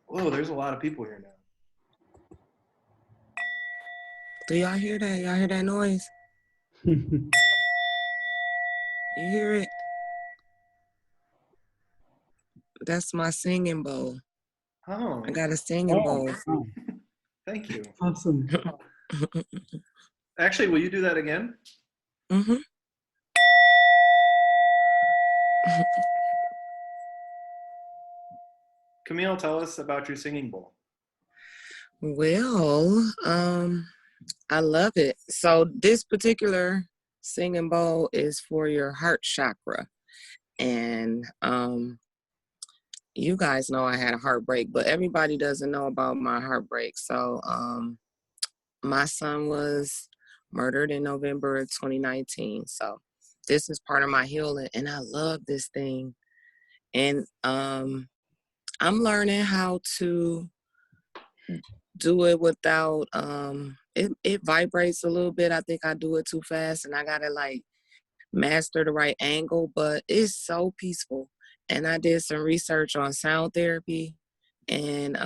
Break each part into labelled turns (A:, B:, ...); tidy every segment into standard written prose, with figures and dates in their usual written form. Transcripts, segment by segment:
A: Whoa, there's a lot of people here now.
B: Do y'all hear that? Y'all hear that noise? You hear it? That's my singing bowl.
A: Oh,
B: I got a singing bowl.
C: Wow.
A: thank you.
C: Awesome.
A: Actually, will you do that again?
B: Mm-hmm.
A: Camille, tell us about your singing bowl.
B: Well, I love it. So this particular singing bowl is for your heart chakra. And you guys know I had a heartbreak, but everybody doesn't know about my heartbreak. So my son was murdered in November of 2019. So this is part of my healing, and I love this thing. And I'm learning how to do it without it vibrates a little bit. I think I do it too fast, and I gotta like master the right angle, but it's so peaceful. And I did some research on sound therapy and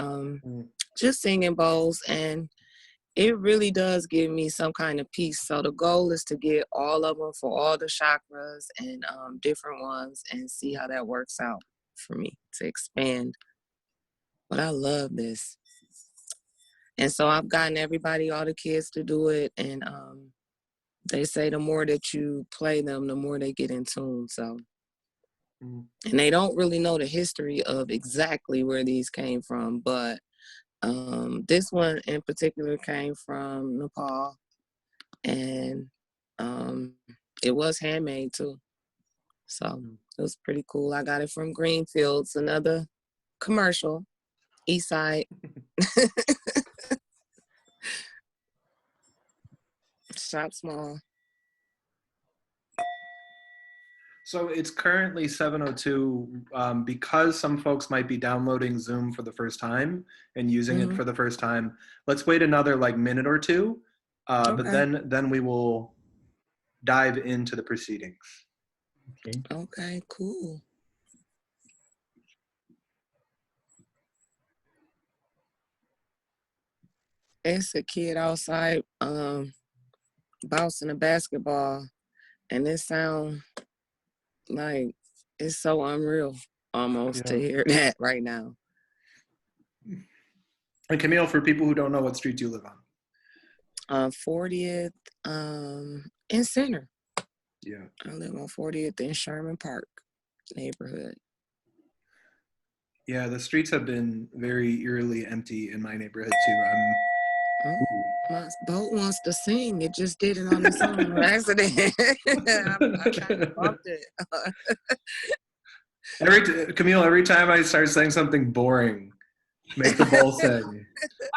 B: just singing bowls, and it really does give me some kind of peace. So the goal is to get all of them for all the chakras and different ones, and see how that works out for me to expand. But I love this. And so I've gotten everybody, all the kids to do it. And they say the more that you play them, the more they get in tune. So, and they don't really know the history of exactly where these came from. But this one in particular came from Nepal. And it was handmade too. So it was pretty cool. I got it from Greenfields, another commercial, East Side. Shop small.
A: So it's currently 7:02. Because some folks might be downloading Zoom for the first time and using it for the first time, let's wait another like minute or two.
B: Okay.
A: But then we will dive into the proceedings.
B: Okay, cool. It's a kid outside bouncing a basketball, and it sounds like it's so unreal almost to hear that right now.
A: And Camille, for people who don't know, what street do you live on?
B: 40th in Center.
A: Yeah.
B: I live on 40th in Sherman Park neighborhood.
A: Yeah, the streets have been very eerily empty in my neighborhood too.
B: My boat wants to sing. It just did it on its own accident. I kind of bumped it.
A: Camille, every time I start saying something boring, make the bowl sing.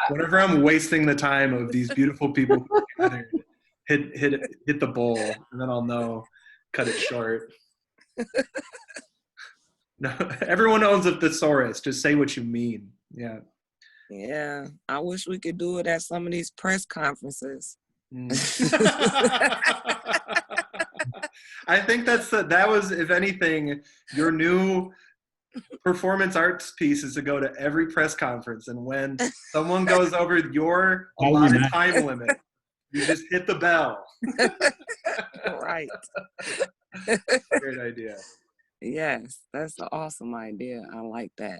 A: Whenever I'm wasting the time of these beautiful people who are gathered, hit the bowl, and then I'll know. Cut it short. No, everyone owns a thesaurus. Just say what you mean. Yeah.
B: Yeah, I wish we could do it at some of these press conferences.
A: I think that was, if anything, your new performance arts piece is to go to every press conference, and when someone goes over your allotted time limit, you just hit the bell.
B: Right.
A: Great idea.
B: Yes, that's an awesome idea. I like that.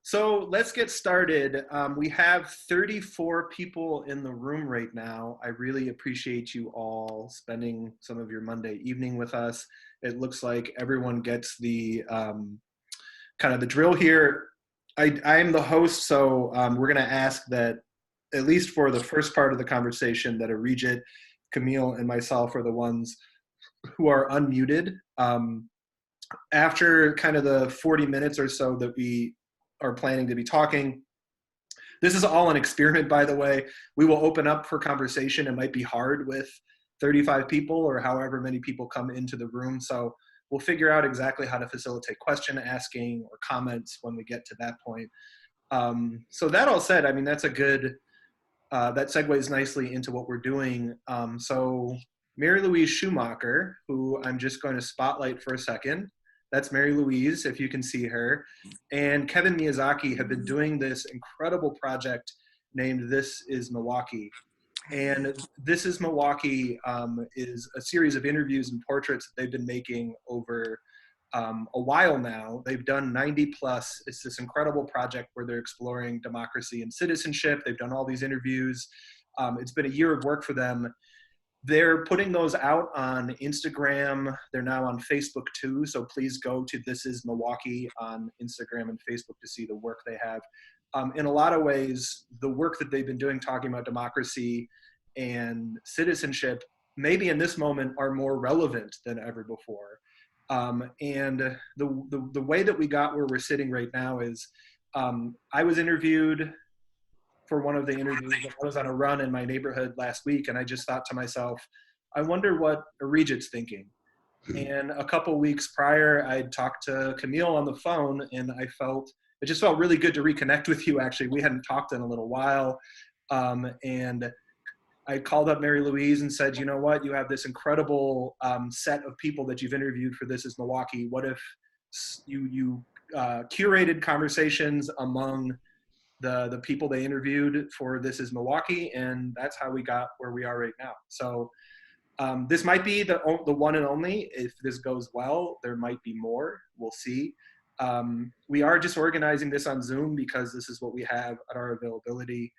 A: So let's get started. We have 34 people in the room right now. I really appreciate you all spending some of your Monday evening with us. It looks like everyone gets the kind of the drill here. I am the host, so we're going to ask that, at least for the first part of the conversation, that Arijit, Camille, and myself are the ones who are unmuted. After kind of the 40 minutes or so that we are planning to be talking, this is all an experiment, by the way. We will open up for conversation. It might be hard with 35 people or however many people come into the room. So we'll figure out exactly how to facilitate question asking or comments when we get to that point. So that all said, I mean, that's a good, that segues nicely into what we're doing. So Mary Louise Schumacher, who I'm just going to spotlight for a second. That's Mary Louise, if you can see her. And Kevin Miyazaki have been doing this incredible project named This is Milwaukee. And This is Milwaukee is a series of interviews and portraits that they've been making over a while now. They've done 90 plus. It's this incredible project where they're exploring democracy and citizenship. They've done all these interviews. It's been a year of work for them. They're putting those out on Instagram. They're now on Facebook too. So please go to This is Milwaukee on Instagram and Facebook to see the work they have. In a lot of ways, the work that they've been doing talking about democracy and citizenship, maybe in this moment, are more relevant than ever before. And the way that we got where we're sitting right now is I was interviewed for one of the interviews. I was on a run in my neighborhood last week, and I just thought to myself, I wonder what Regit's thinking. And a couple weeks prior, I'd talked to Camille on the phone, and it just felt really good to reconnect with you, actually. We hadn't talked in a little while. And I called up Mary Louise and said, you know what, you have this incredible set of people that you've interviewed for This is Milwaukee. What if you curated conversations among the people they interviewed for This is Milwaukee, and that's how we got where we are right now. So this might be the one and only. If this goes well, there might be more. We'll see. We are just organizing this on Zoom because this is what we have at our availability.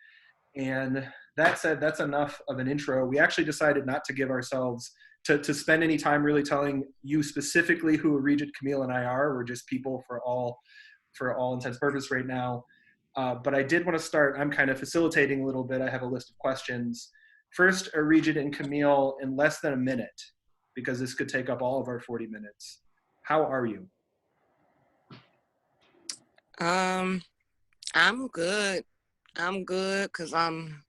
A: And that said, that's enough of an intro. We actually decided not to give ourselves to spend any time really telling you specifically who Regit, Camille, and I are. We're just people for all intents and purposes right now. But I did want to start. I'm kind of facilitating a little bit. I have a list of questions. First, Regit and Camille, in less than a minute, because this could take up all of our 40 minutes. How are you?
B: I'm good. I'm good because I'm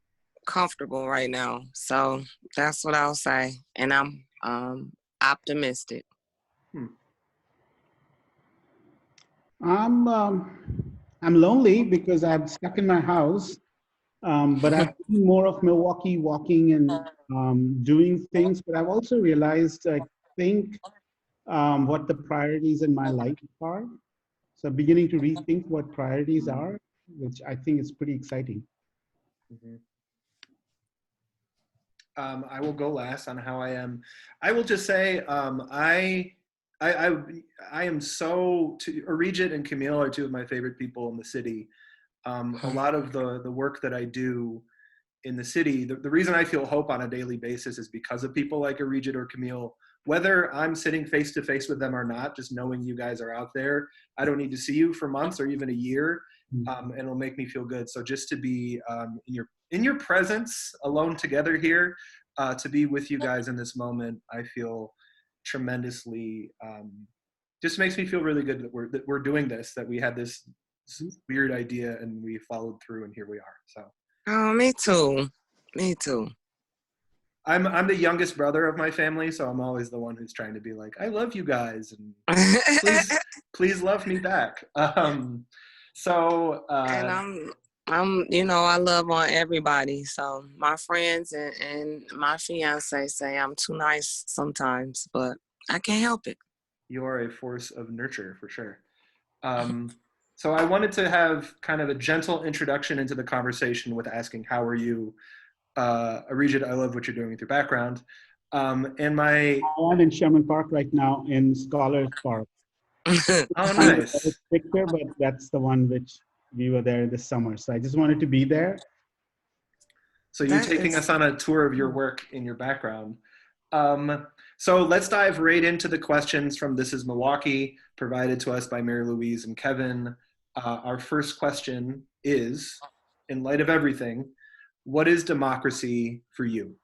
B: comfortable right now. So that's what I'll say. And I'm optimistic.
C: I'm lonely because I'm stuck in my house. But I've been more of Milwaukee walking and doing things. But I've also realized, I think, what the priorities in my life are. So I'm beginning to rethink what priorities are, which I think is pretty exciting.
A: Mm-hmm. I will go last on how I am. I will just say I am so, Regit and Camille are two of my favorite people in the city. A lot of the work that I do in the city, the reason I feel hope on a daily basis is because of people like Regit or Camille. Whether I'm sitting face to face with them or not, just knowing you guys are out there, I don't need to see you for months or even a year, and it'll make me feel good. So just to be in your presence, alone together here, to be with you guys in this moment, I feel tremendously. Just makes me feel really good that we're doing this. That we had this weird idea and we followed through, and here we are. So.
B: Oh, me too. Me too.
A: I'm the youngest brother of my family, so I'm always the one who's trying to be like, I love you guys, and please love me back. And
B: I love on everybody. So my friends and my fiance say I'm too nice sometimes, but I can't help it.
A: You are a force of nurture for sure. So I wanted to have kind of a gentle introduction into the conversation with asking, how are you? Regit, I love what you're doing with your background. I'm
C: in Sherman Park right now in Scholars Park.
A: Oh, nice.
C: Picture, but that's the one which we were there this summer. So I just wanted to be there.
A: So you're taking us on a tour of your work in your background. So let's dive right into the questions from This is Milwaukee, provided to us by Mary Louise and Kevin. Our first question is, in light of everything, what is democracy for you?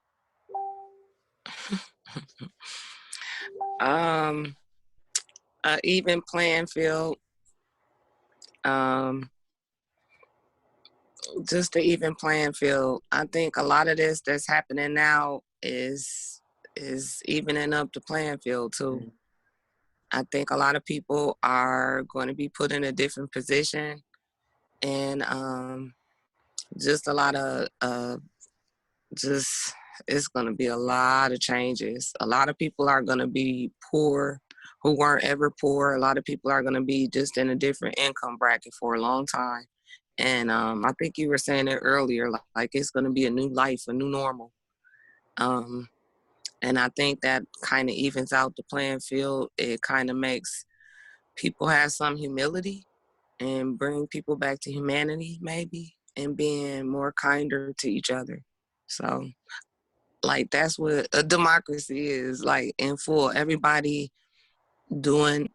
B: An even playing field. Just the even playing field. I think a lot of this that's happening now is evening up the playing field too. Mm-hmm. I think a lot of people are going to be put in a different position, and just a lot of it's going to be a lot of changes. A lot of people are going to be poor who weren't ever poor. A lot of people are going to be just in a different income bracket for a long time. And I think you were saying it earlier, like it's going to be a new life, a new normal. And I think that kind of evens out the playing field. It kind of makes people have some humility and bring people back to humanity, maybe, and being more kinder to each other. So, like, that's what a democracy is, like, in full. Everybody doing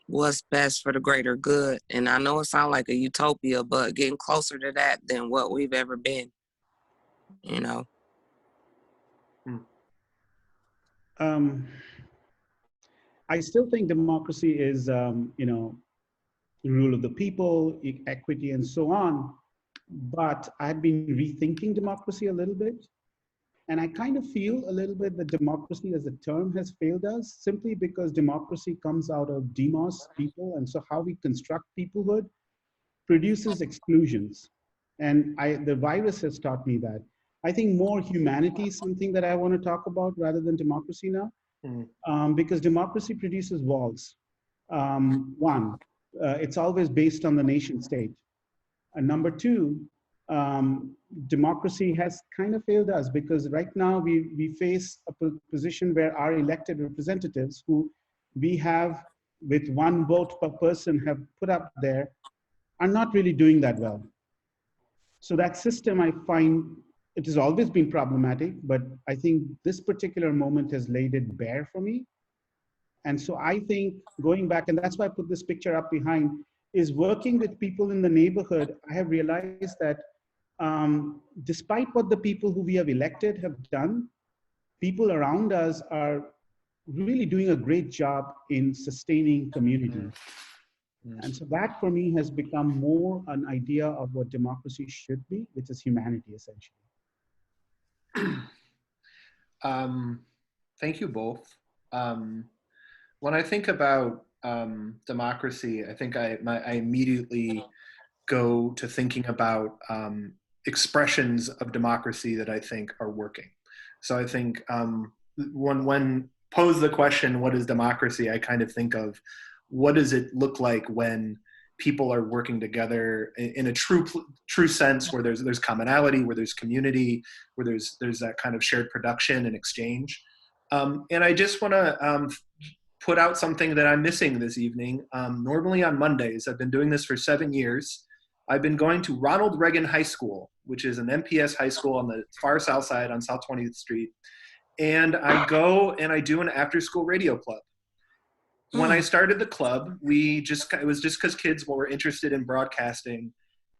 B: what's best for the greater good. And I know it sounds like a utopia, but getting closer to that than what we've ever been, you know?
C: I still think democracy is, rule of the people, equity, and so on. But I've been rethinking democracy a little bit. And I kind of feel a little bit that democracy as a term has failed us simply because democracy comes out of demos, people. And so how we construct peoplehood produces exclusions. And the virus has taught me that. I think more humanity is something that I want to talk about rather than democracy now, because democracy produces walls. One, it's always based on the nation state. And number two, democracy has kind of failed us because right now we face a position where our elected representatives who we have with one vote per person have put up there are not really doing that well. So that system, I find, it has always been problematic, but I think this particular moment has laid it bare for me. And so I think going back, and that's why I put this picture up behind, is working with people in the neighborhood. I have realized that despite what the people who we have elected have done, people around us are really doing a great job in sustaining community. And so that for me has become more an idea of what democracy should be, which is humanity essentially.
A: Thank you both. When I think about democracy, I think I immediately go to thinking about expressions of democracy that I think are working. So I think when pose the question, what is democracy? I kind of think of what does it look like when people are working together in a true sense, where there's commonality, where there's community, where there's that kind of shared production and exchange. And I just want to put out something that I'm missing this evening. Normally on Mondays, I've been doing this for 7 years. I've been going to Ronald Reagan High School, which is an MPS high school on the far south side on South 20th Street. And I go and I do an after-school radio club. When I started the club, it was just because kids were interested in broadcasting.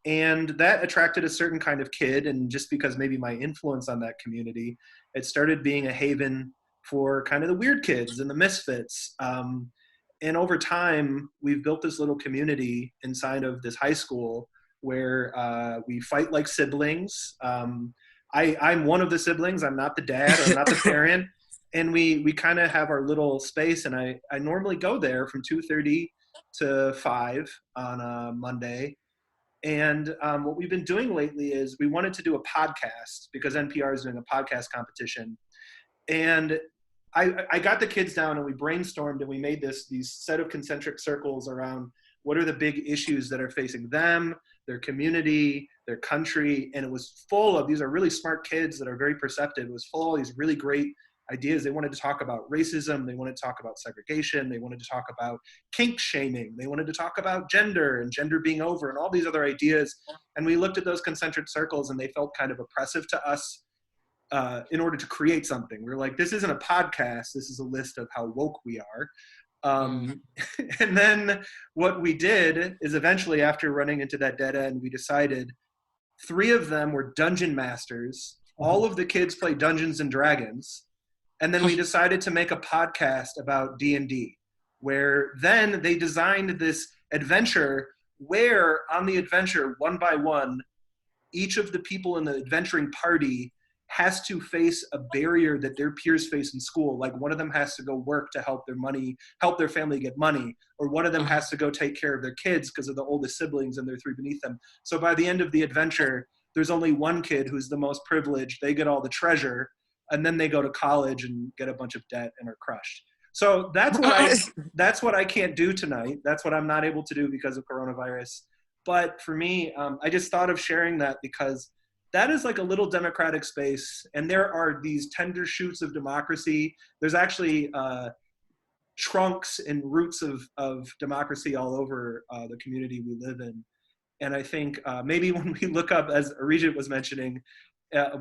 A: And that attracted a certain kind of kid. And just because maybe my influence on that community, it started being a haven for kind of the weird kids and the misfits. And over time, we've built this little community inside of this high school where we fight like siblings. I'm one of the siblings. I'm not the dad. I'm not the parent. And we kind of have our little space. And I normally go there from 2:30 to 5 on a Monday. And what we've been doing lately is we wanted to do a podcast because NPR is doing a podcast competition. And I got the kids down and we brainstormed and we made these set of concentric circles around what are the big issues that are facing them, their community, their country. And it was full of, these are really smart kids that are very perceptive. It was full of all these really great ideas. They wanted to talk about racism. They wanted to talk about segregation. They wanted to talk about kink shaming. They wanted to talk about gender and gender being over and all these other ideas. And we looked at those concentric circles and they felt kind of oppressive to us. In order to create something, we're like, this isn't a podcast. This is a list of how woke we are. And then what we did is eventually, after running into that dead end, we decided 3 of them were dungeon masters. All of the kids play Dungeons and Dragons. And then we decided to make a podcast about D&D, where then they designed this adventure where on the adventure, one by one, each of the people in the adventuring party has to face a barrier that their peers face in school. Like one of them has to go work to help their family get money, or one of them has to go take care of their kids because of the oldest siblings and they're 3 beneath them. So by the end of the adventure, there's only one kid who's the most privileged. They get all the treasure, and then they go to college and get a bunch of debt and are crushed. So that's what I can't do tonight. That's what I'm not able to do because of coronavirus. But for me, I just thought of sharing that because that is like a little democratic space, and there are these tender shoots of democracy. There's actually trunks and roots of democracy all over the community we live in. And I think maybe when we look up, as Regent was mentioning,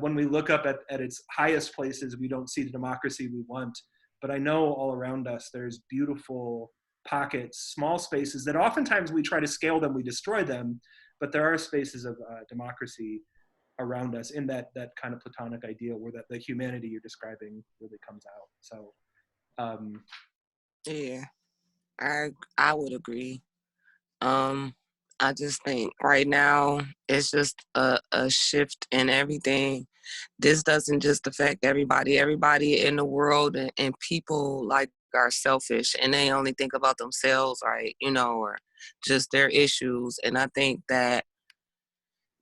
A: when we look up at its highest places, we don't see the democracy we want. But I know all around us, there's beautiful pockets, small spaces that oftentimes we try to scale them, we destroy them, but there are spaces of democracy around us in that kind of platonic ideal where the humanity you're describing really comes out. So
B: Yeah, I would agree. I just think right now it's just a shift in everything. This doesn't just affect everybody. Everybody in the world and people like are selfish and they only think about themselves, right? Or just their issues. And I think that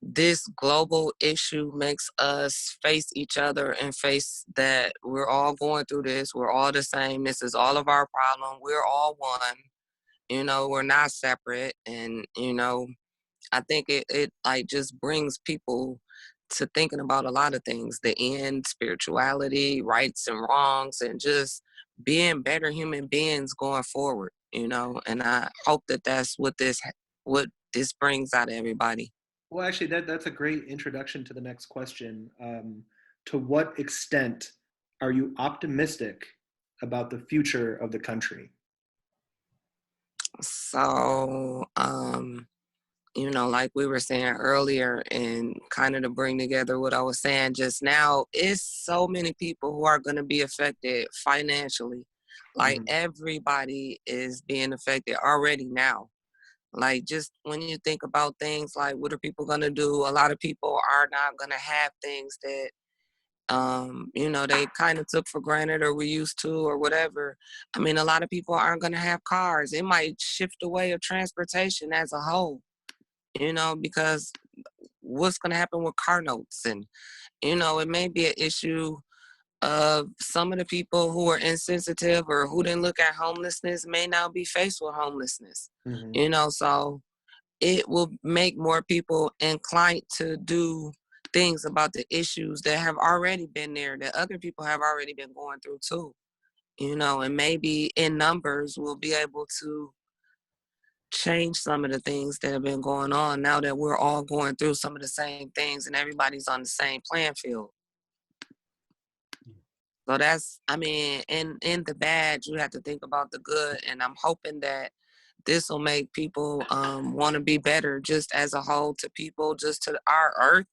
B: this global issue makes us face each other and face that we're all going through this. We're all the same. This is all of our problem. We're all one. We're not separate. And, I think it like just brings people to thinking about a lot of things, the end, spirituality, rights and wrongs, and just being better human beings going forward, and I hope that that's what this brings out of everybody.
A: well, actually, that's a great introduction to the next question. To what extent are you optimistic about the future of the country?
B: So, like we were saying earlier, and kind of to bring together what I was saying just now, it's so many people who are going to be affected financially. Like
A: Mm-hmm.
B: everybody is being affected already now. Like just when you think about things like what are people going to do, a lot of people are not going to have things that they kind of took for granted or we used to or whatever. I mean, a lot of people aren't going to have cars. It might shift the way of transportation as a whole, because what's going to happen with car notes? And, it may be an issue of some of the people who are insensitive or who didn't look at homelessness may now be faced with homelessness,
A: Mm-hmm.
B: so it will make more people inclined to do things about the issues that have already been there, that other people have already been going through too, and maybe in numbers we'll be able to change some of the things that have been going on now that we're all going through some of the same things and everybody's on the same playing field. So that's, I mean, in the bad, you have to think about the good. And I'm hoping that this will make people want to be better just as a whole to people, just to our earth.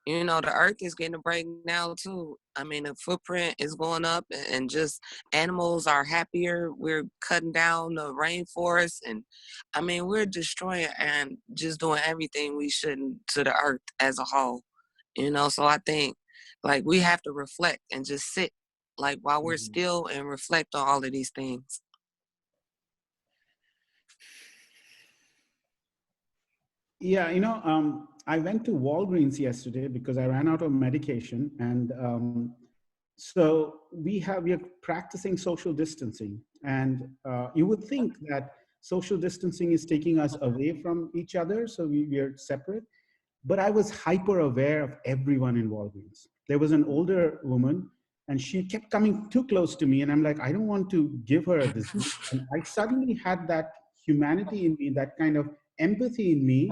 B: The earth is getting a break now too. I mean, the footprint is going up and just animals are happier. We're cutting down the rainforest and I mean, we're destroying and just doing everything we shouldn't to the earth as a whole. So I think like we have to reflect and just sit like while we're
A: Mm-hmm.
B: still and reflect on all of these things.
C: Yeah, I went to Walgreens yesterday because I ran out of medication, and so we are practicing social distancing, and you would think that social distancing is taking us away from each other, so we are separate. But I was hyper aware of everyone in Walgreens. There was an older woman, and she kept coming too close to me, and I'm like, I don't want to give her a disease. And I suddenly had that humanity in me, that kind of empathy in me,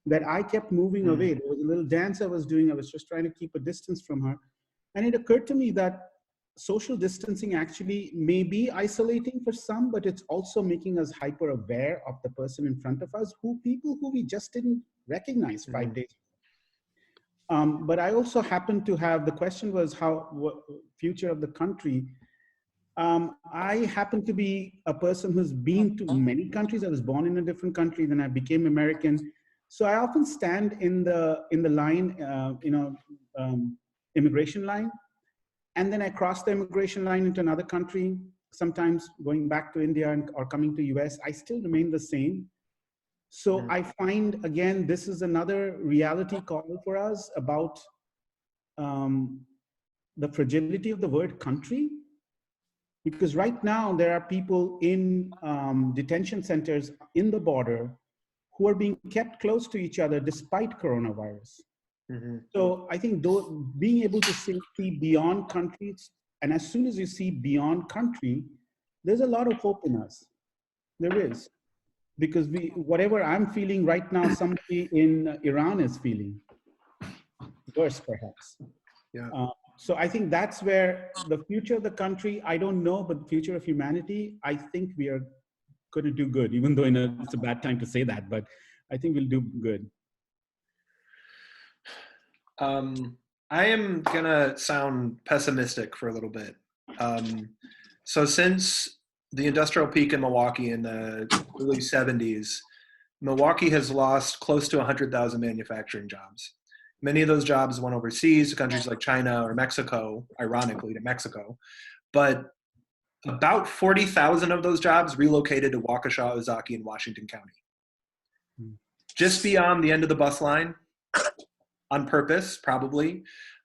C: that I kept moving
A: Mm-hmm.
C: away. There was a little dance I was doing. I was just trying to keep a distance from her. And it occurred to me that social distancing actually may be isolating for some, but it's also making us hyper aware of the person in front of us, people who we just didn't recognize 5 days. But I also happened to have, the question was what future of the country. I happen to be a person who's been to many countries. I was born in a different country, then I became American. So I often stand in the line, immigration line, and then I cross the immigration line into another country. Sometimes going back to India or coming to US, I still remain the same. So I find again, this is another reality call for us about the fragility of the word country. Because right now there are people in detention centers in the border who are being kept close to each other despite coronavirus.
A: Mm-hmm.
C: So I think being able to see beyond countries, and as soon as you see beyond country, there's a lot of hope in us. There is. Because whatever I'm feeling right now, somebody in Iran is feeling worse, perhaps.
A: Yeah.
C: So I think that's where the future of the country, I don't know, but the future of humanity, I think we are going to do good, even though it's a bad time to say that, but I think we'll do good.
A: I am going to sound pessimistic for a little bit. So since the industrial peak in Milwaukee in the early 70s, Milwaukee has lost close to 100,000 manufacturing jobs. Many of those jobs went overseas to countries like China or Mexico, ironically to Mexico. But about 40,000 of those jobs relocated to Waukesha, Ozaki, and Washington County. Just beyond the end of the bus line, on purpose, probably.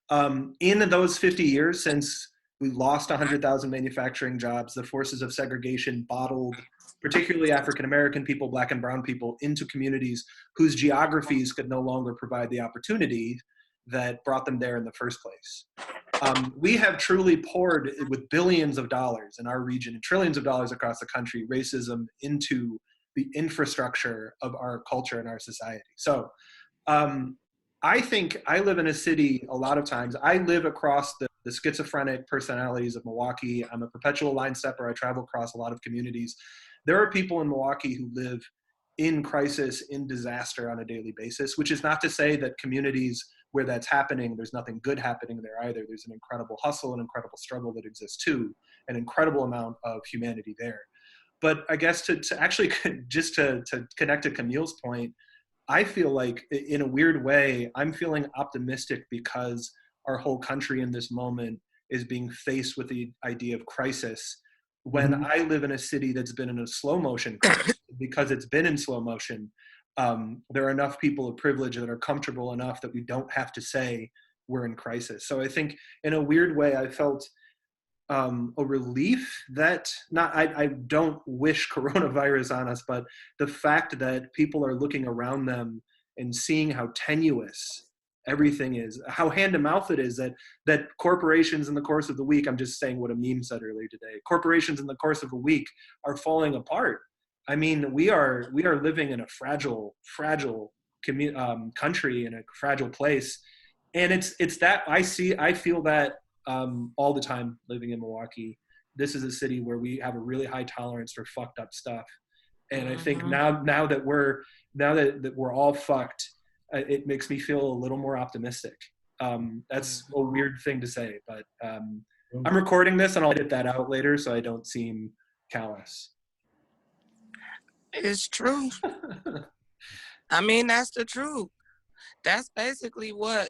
A: In those 50 years since we lost 100,000 manufacturing jobs, the forces of segregation bottled particularly African-American people, Black and brown people, into communities whose geographies could no longer provide the opportunity that brought them there in the first place. We have truly poured with billions of dollars in our region and trillions of dollars across the country, racism into the infrastructure of our culture and our society. So I think I live in a city a lot of times. I live across the schizophrenic personalities of Milwaukee. I'm a perpetual line stepper. I travel across a lot of communities. There are people in Milwaukee who live in crisis, in disaster on a daily basis, which is not to say that communities where that's happening, there's nothing good happening there either. There's an incredible hustle, an incredible struggle that exists too, an incredible amount of humanity there. But I guess to actually just to connect to Camille's point, I feel like in a weird way, I'm feeling optimistic because our whole country in this moment is being faced with the idea of crisis. When I live in a city that's been in a slow motion crisis, because it's been in slow motion, there are enough people of privilege that are comfortable enough that we don't have to say we're in crisis. So I think in a weird way, I felt a relief that I don't wish coronavirus on us, but the fact that people are looking around them and seeing how tenuous everything is, how hand to mouth it is, that corporations in the course of the week, I'm just saying what a meme said earlier today, corporations in the course of a week are falling apart. I mean, we are living in a fragile country, in a fragile place. And it's that I feel that all the time living in Milwaukee. This is a city where we have a really high tolerance for fucked up stuff. And I think now that we're all fucked, it makes me feel a little more optimistic. That's a weird thing to say, but I'm recording this and I'll edit that out later so I don't seem callous.
B: It's true. I mean, that's the truth. That's basically what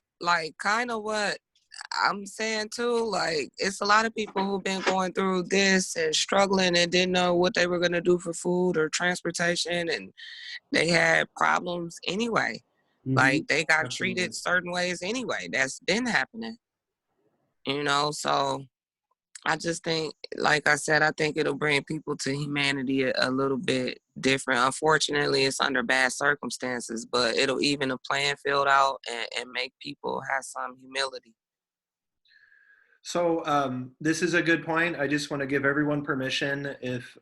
B: I'm saying too. Like, it's a lot of people who've been going through this and struggling and didn't know what they were going to do for food or transportation, and they had problems anyway. Like, they got treated certain ways anyway. That's been happening, so I just think, like I said, I think it'll bring people to humanity a little bit different. Unfortunately, it's under bad circumstances, but it'll even the playing field out and make people have some humility.
A: So this is a good point. I just want to give everyone permission, if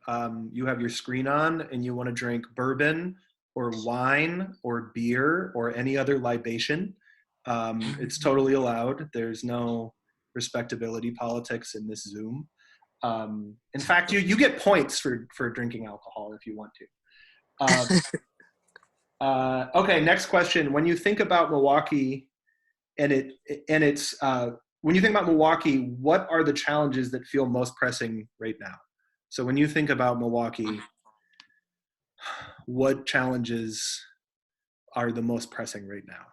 A: you have your screen on and you want to drink bourbon or wine or beer or any other libation, it's totally allowed. There's no respectability politics in this Zoom. In fact, you get points for drinking alcohol if you want to. Okay, next question. When you think about Milwaukee when you think about Milwaukee, what are the challenges that feel most pressing right now? So when you think about Milwaukee, what challenges are the most pressing right now?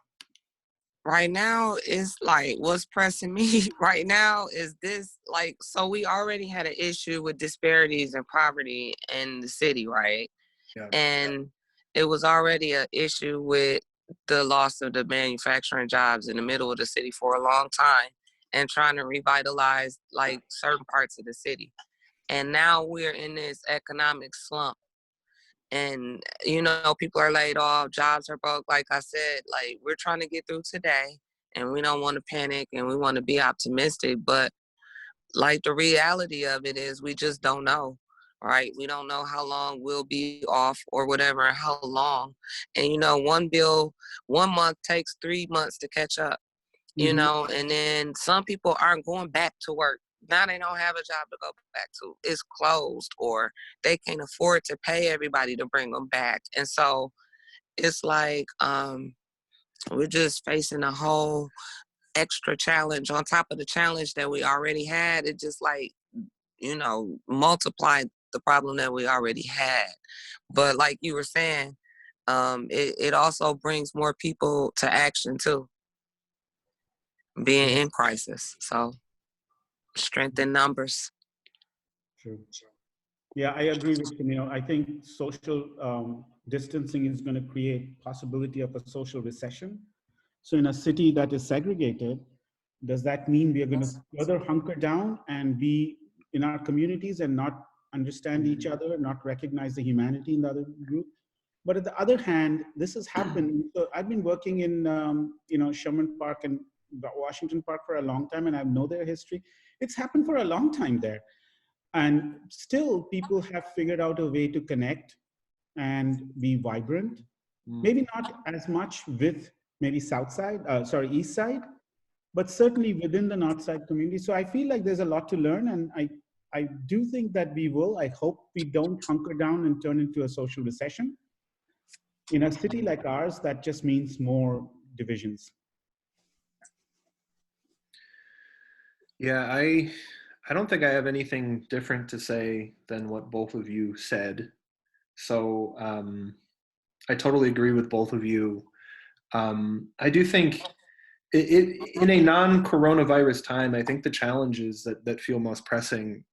B: Right now is like what's pressing me right now is this, like, so we already had an issue with disparities and poverty in the city, right? Yeah. And it was already an issue with the loss of the manufacturing jobs in the middle of the city for a long time and trying to revitalize like certain parts of the city. And now we're in this economic slump. And, people are laid off, jobs are broke. Like I said, like, we're trying to get through today, and we don't want to panic, and we want to be optimistic. But, like, the reality of it is we just don't know, right? We don't know how long we'll be off or whatever, how long. And, one month takes 3 months to catch up, and then some people aren't going back to work. Now they don't have a job to go back to. It's closed, or they can't afford to pay everybody to bring them back. And so it's like we're just facing a whole extra challenge on top of the challenge that we already had. It just multiplied the problem that we already had. But like you were saying, it also brings more people to action too, being in crisis. So strength in numbers.
C: True. Yeah, I agree with you. I think social distancing is going to create possibility of a social recession. So in a city that is segregated, does that mean we are going to further hunker down and be in our communities and not understand each other, not recognize the humanity in the other group? But on the other hand, this has happened. So I've been working in, Sherman Park and Washington Park for a long time, and I know their history. It's happened for a long time there. And still people have figured out a way to connect and be vibrant. Maybe not as much with maybe East Side, but certainly within the North Side community. So I feel like there's a lot to learn, and I do think that we will. I hope we don't hunker down and turn into a social recession. In a city like ours, that just means more divisions.
A: Yeah, I don't think I have anything different to say than what both of you said. So I totally agree with both of you. I do think in a non-coronavirus time, I think the challenges that feel most pressing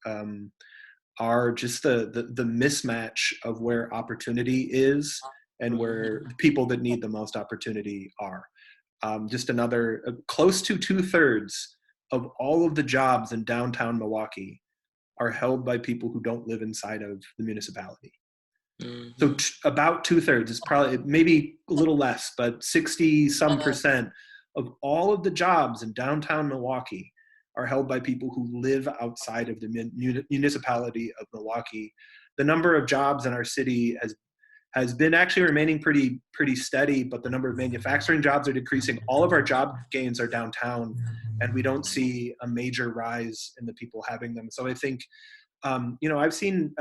A: are just the mismatch of where opportunity is and where the people that need the most opportunity are. Just another close to 2/3 of all of the jobs in downtown Milwaukee are held by people who don't live inside of the municipality. So about 2/3, it's probably maybe a little less, but 60% of all of the jobs in downtown Milwaukee are held by people who live outside of the municipality of Milwaukee. The number of jobs in our city has been actually remaining pretty steady, but the number of manufacturing jobs are decreasing. All of our job gains are downtown, and we don't see a major rise in the people having them. So I think, I've seen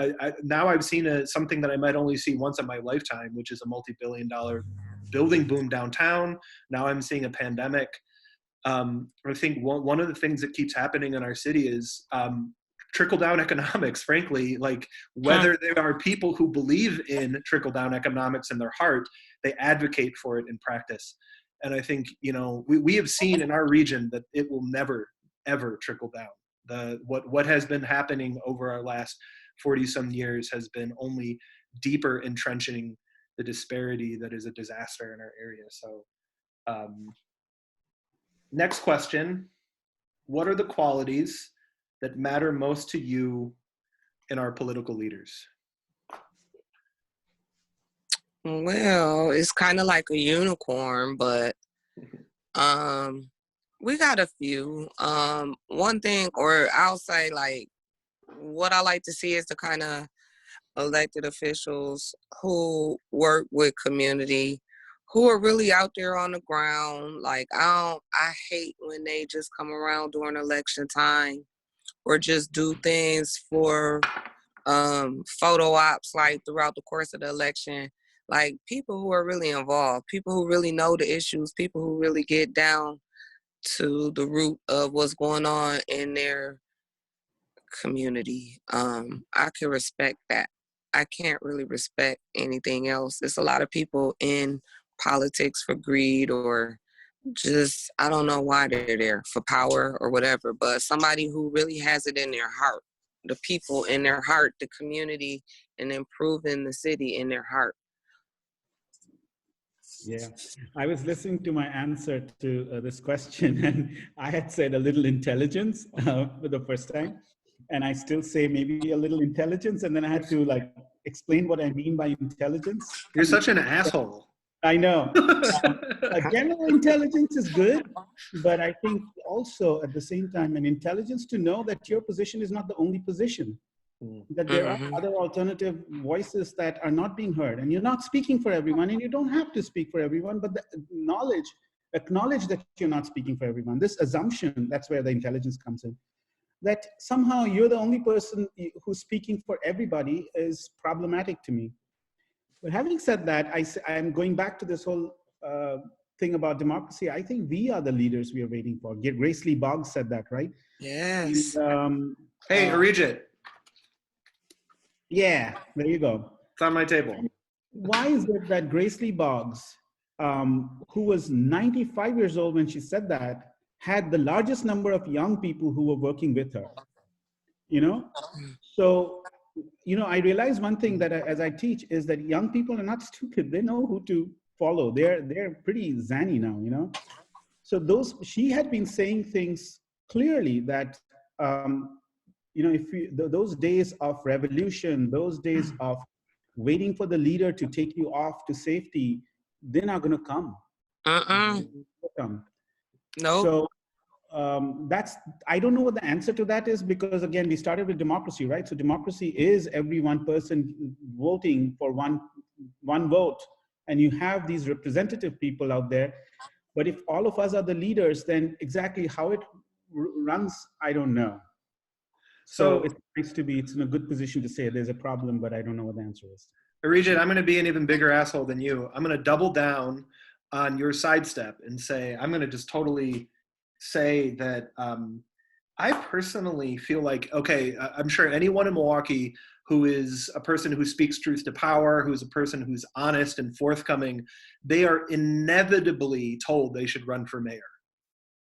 A: something that I might only see once in my lifetime, which is a multi-billion-dollar building boom downtown. Now I'm seeing a pandemic. I think one of the things that keeps happening in our city is trickle-down economics, frankly. Like, whether there are people who believe in trickle-down economics in their heart, they advocate for it in practice. And I think, we have seen in our region that it will never, ever trickle down. What has been happening over our last 40-some years has been only deeper entrenching the disparity that is a disaster in our area. So next question: what are the qualities that matter most to you in our political leaders?
B: Well, it's kind of like a unicorn, but we got a few. One thing, or I'll say, like, what I like to see is the kind of elected officials who work with community, who are really out there on the ground. Like, I hate when they just come around during election time or just do things for photo ops, like throughout the course of the election. Like, people who are really involved, people who really know the issues, people who really get down to the root of what's going on in their community. I can respect that. I can't really respect anything else. There's a lot of people in politics for greed, or just, I don't know why they're there, for power or whatever, but somebody who really has it in their heart, the people in their heart, the community, and improving the city in their heart.
C: Yeah, I was listening to my answer to this question, and I had said a little intelligence for the first time. and I still say maybe a little intelligence, and then I had to like explain what I mean by intelligence.
A: You're such an asshole.
C: I know. A general intelligence is good, but I think also at the same time, an intelligence to know that your position is not the only position, that there are other alternative voices that are not being heard, and you're not speaking for everyone, and you don't have to speak for everyone, but the acknowledge that you're not speaking for everyone. This assumption, that's where the intelligence comes in, that somehow you're the only person who's speaking for everybody is problematic to me. But having said that, I'm going back to this whole thing about democracy. I think we are the leaders we are waiting for. Grace Lee Boggs said that, right?
B: Yes.
C: And,
A: hey, Arijit.
C: Yeah, there you go.
A: It's on my table.
C: Why is it that Grace Lee Boggs, who was 95 years old when she said that, had the largest number of young people who were working with her? You know? So, you know, I realize one thing that as I teach is that young people are not stupid. They know who to follow. They're pretty zany now, you know? So she had been saying things clearly that, you know, those days of revolution, those days of waiting for the leader to take you off to safety, they're not going to come.
B: Nope.
C: So I don't know what the answer to that is, because again, we started with democracy, right? So democracy is every one person voting for one vote, and you have these representative people out there. But if all of us are the leaders, then exactly how it runs, I don't know. So it's nice to be, it's in a good position to say there's a problem, but I don't know what the answer is.
A: Arijit, I'm going to be an even bigger asshole than you. I'm going to double down on your sidestep and say, I'm going to just totally say that I personally feel like, okay, I'm sure anyone in Milwaukee who is a person who speaks truth to power, who's a person who's honest and forthcoming, they are inevitably told they should run for mayor.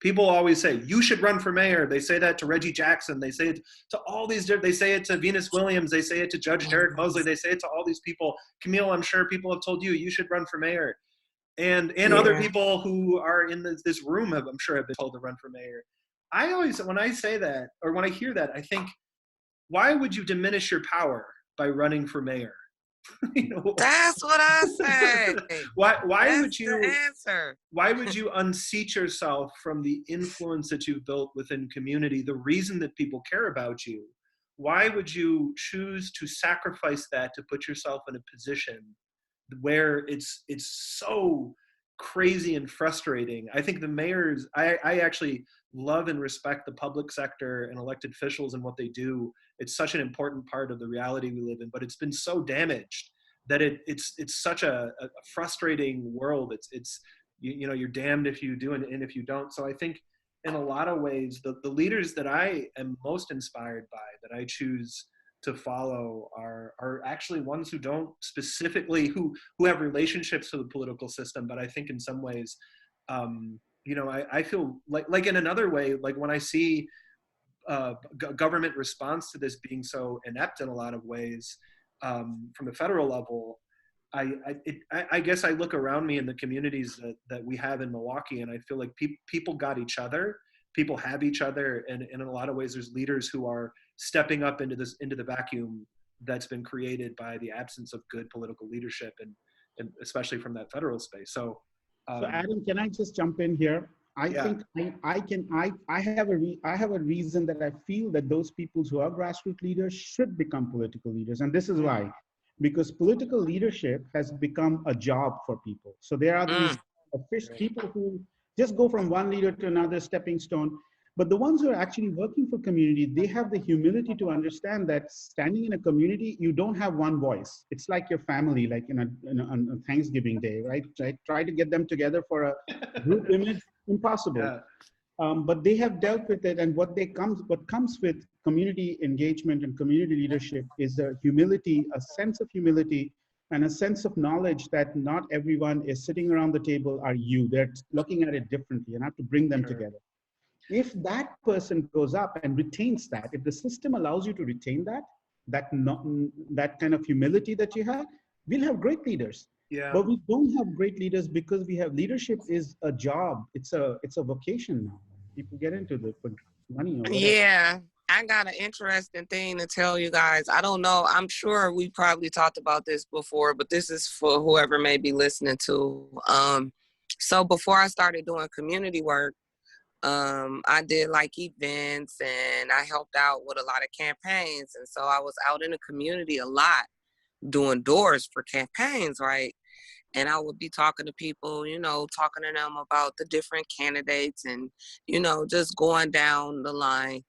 A: People always say, you should run for mayor. They say that to Reggie Jackson. They say it to all these, they say it to Venus Williams. They say it to Judge Derek Mosley. They say it to all these people. Camille, I'm sure people have told you, you should run for mayor. And other people who are in this room I'm sure have been told to run for mayor. I always, when I say that, or when I hear that, I think, why would you diminish your power by running for mayor?
B: You know, that's what I say.
A: Why would you answer? Why would you unseat yourself from the influence that you've built within community, the reason that people care about you? Why would you choose to sacrifice that to put yourself in a position where it's so crazy and frustrating? I think the mayors, I actually love and respect the public sector and elected officials and what they do. It's such an important part of the reality we live in, but it's been so damaged that it's such a frustrating world. It's you know, you're damned if you do and if you don't. So I think in a lot of ways, the leaders that I am most inspired by, that I choose to follow, are actually ones who don't specifically, who have relationships to the political system, but I think in some ways, you know, I feel like in another way, like when I see government response to this being so inept in a lot of ways, from the federal level, I guess I look around me in the communities that we have in Milwaukee, and I feel like people got each other, people have each other, and in a lot of ways, there's leaders who are stepping up into the vacuum that's been created by the absence of good political leadership, and especially from that federal space. So
C: Adam, can I just jump in here? I think I have a reason that I feel that those people who are grassroots leaders should become political leaders, and this is why. Because political leadership has become a job for people. So there are these people who just go from one leader to another, stepping stone. But the ones who are actually working for community, they have the humility to understand that standing in a community, you don't have one voice. It's like your family, like on a Thanksgiving Day, right? Try to get them together for a group image, impossible. Yeah. But they have dealt with it, and what comes with community engagement and community leadership is a humility, a sense of humility, and a sense of knowledge that not everyone is sitting around the table are you. They're looking at it differently, and have to bring them together. If that person goes up and retains that, if the system allows you to retain that kind of humility that you have, we'll have great leaders. Yeah. But we don't have great leaders because we have leadership is a job. It's a vocation now. People get into the money or whatever.
B: Yeah. I got an interesting thing to tell you guys. I don't know. I'm sure we probably talked about this before, but this is for whoever may be listening to. So before I started doing community work, I did like events and I helped out with a lot of campaigns. And so I was out in the community a lot doing doors for campaigns, right? And I would be talking to people, talking to them about the different candidates and, just going down the line,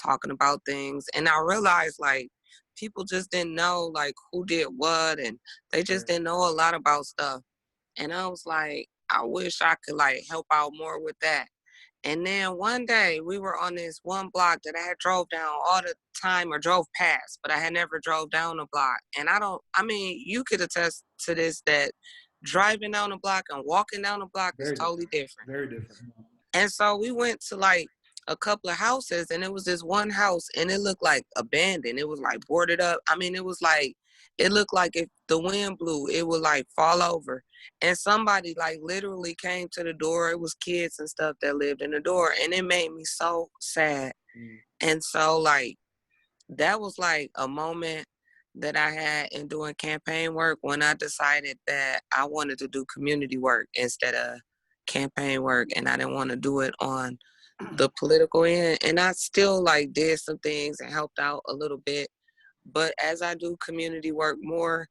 B: talking about things. And I realized like people just didn't know like who did what and they just didn't know a lot about stuff. And I was like, I wish I could like help out more with that. And then one day we were on this one block that I had drove down all the time or drove past, but I had never drove down the block. And you could attest to this, that driving down the block and walking down the block is totally different.
A: Very different.
B: And so we went to like a couple of houses and it was this one house and it looked like abandoned. It was like boarded up. It looked like if the wind blew, it would like fall over. And somebody like literally came to the door. It was kids and stuff that lived in the door. And it made me so sad. And so like, that was like a moment that I had in doing campaign work when I decided that I wanted to do community work instead of campaign work. And I didn't want to do it on the political end. And I still like did some things and helped out a little bit. But as I do community work more,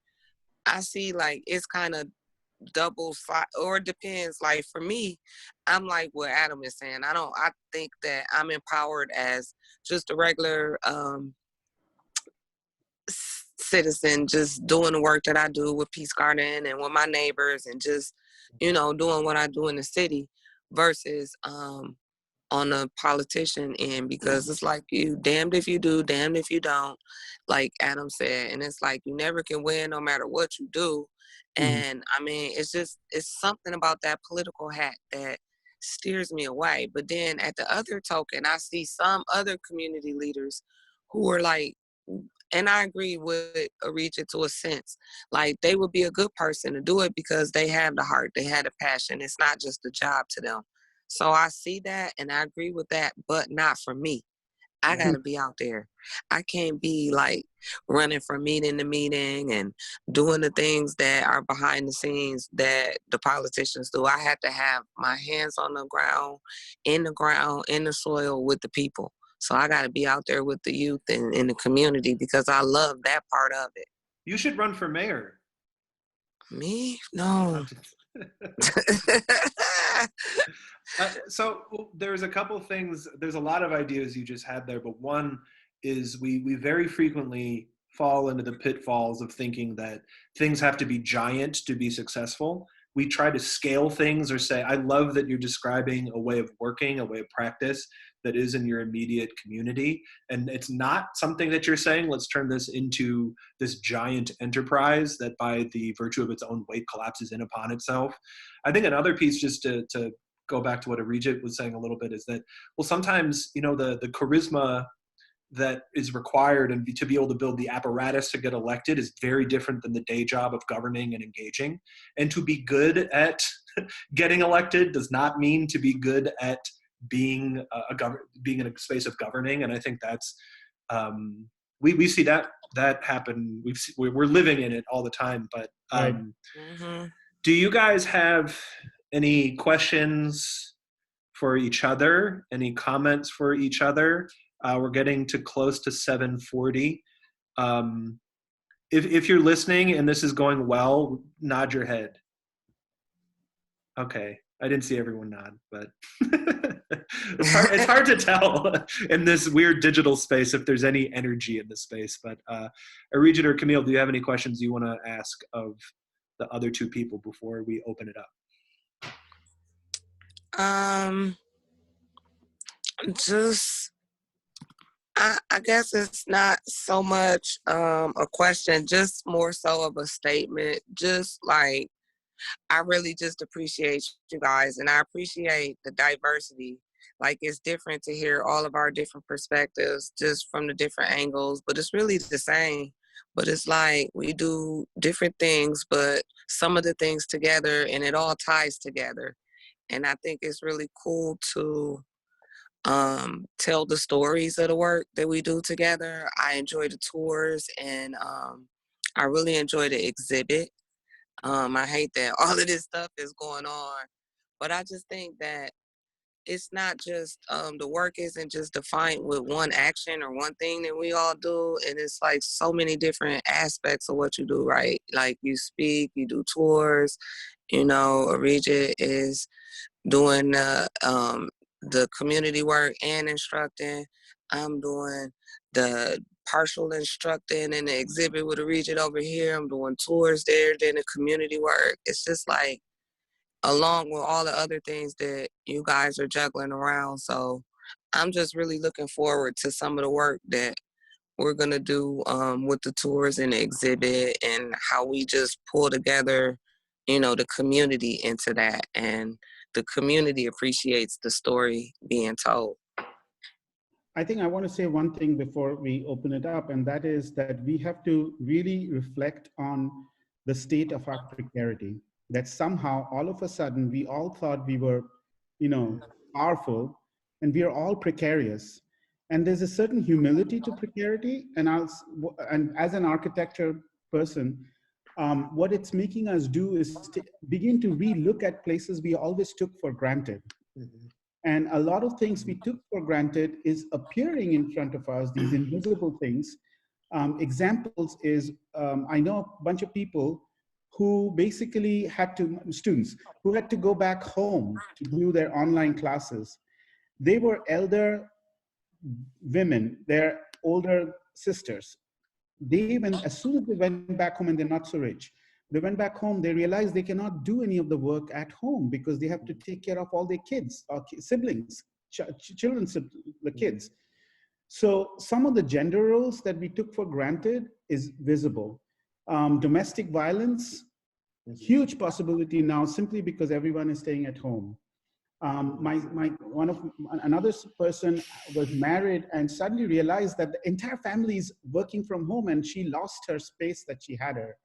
B: I see like it's kind of double side, or it depends. Like for me, I'm like what Adam is saying. I think that I'm empowered as just a regular citizen, just doing the work that I do with Peace Garden and with my neighbors and just, doing what I do in the city versus on a politician end, because it's like you damned if you do, damned if you don't, like Adam said. And it's like you never can win no matter what you do. And it's something about that political hat that steers me away. But then at the other token, I see some other community leaders who are like, and I agree with Aretha to a sense, like they would be a good person to do it because they have the heart, they had a passion. It's not just a job to them. So I see that and I agree with that, but not for me. I got to be out there. I can't be like running from meeting to meeting and doing the things that are behind the scenes that the politicians do. I have to have my hands on the ground, in the soil with the people. So I got to be out there with the youth and in the community because I love that part of it.
A: You should run for mayor.
B: Me? No.
A: So there's a couple things. There's a lot of ideas you just had there, but one is we very frequently fall into the pitfalls of thinking that things have to be giant to be successful. We try to scale things or say, I love that you're describing a way of working, a way of practice that is in your immediate community. And it's not something that you're saying, let's turn this into this giant enterprise that by the virtue of its own weight collapses in upon itself. I think another piece, just to go back to what Arijit was saying a little bit, is that, well, sometimes, the charisma that is required and to be able to build the apparatus to get elected is very different than the day job of governing and engaging. And to be good at getting elected does not mean to be good at being being in a space of governing. And I think that's we see that happen. We're living in it all the time. But do you guys have any questions for each other? Any comments for each other? We're getting to close to 7:40. If you're listening and this is going well, nod your head. Okay, I didn't see everyone nod, but it's hard to tell in this weird digital space if there's any energy in this space. But Arijit or Camille, do you have any questions you want to ask of the other two people before we open it up?
B: I guess it's not so much a question, just more so of a statement. Just like, I really just appreciate you guys, and I appreciate the diversity. Like, it's different to hear all of our different perspectives just from the different angles, but it's really the same. But it's like we do different things, but some of the things together, and it all ties together. And I think it's really cool to tell the stories of the work that we do together. I enjoy the tours, and I really enjoy the exhibit. I hate that all of this stuff is going on, but I just think that it's not just the work isn't just defined with one action or one thing that we all do, and it's like so many different aspects of what you do, right? Like you speak, you do tours, Regis is doing the community work and instructing. I'm doing the partial instructing and the exhibit with a region over here. I'm doing tours there, then the community work. It's just like along with all the other things that you guys are juggling around. So I'm just really looking forward to some of the work that we're going to do with the tours and the exhibit, and how we just pull together, the community into that. And the community appreciates the story being told.
C: I think I want to say one thing before we open it up, and that is that we have to really reflect on the state of our precarity. That somehow, all of a sudden, we all thought we were, powerful, and we are all precarious. And there's a certain humility to precarity. And as an architecture person, what it's making us do is to begin to relook at places we always took for granted. Mm-hmm. And a lot of things we took for granted is appearing in front of us, these invisible things. Examples is, I know a bunch of people who basically students who had to go back home to do their online classes. They were elder women, their older sisters. As soon as they went back home, and they're not so rich, they went back home, they realized they cannot do any of the work at home because they have to take care of all their kids, or siblings, children, the kids. So some of the gender roles that we took for granted is visible. Domestic violence, huge possibility now simply because everyone is staying at home. Another person was married and suddenly realized that the entire family is working from home, and she lost her space that she had her.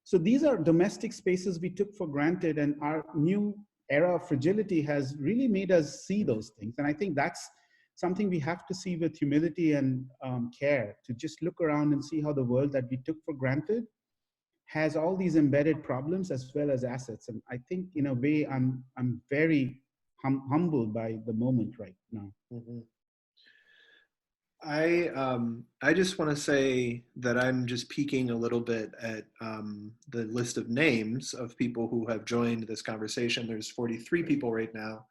C: So these are domestic spaces we took for granted, and our new era of fragility has really made us see those things. And I think that's something we have to see with humility and care, to just look around and see how the world that we took for granted has all these embedded problems as well as assets. And I think in a way, I'm very humbled by the moment right now.
A: Mm-hmm. I just want to say that I'm just peeking a little bit at the list of names of people who have joined this conversation. There's 43 people right now,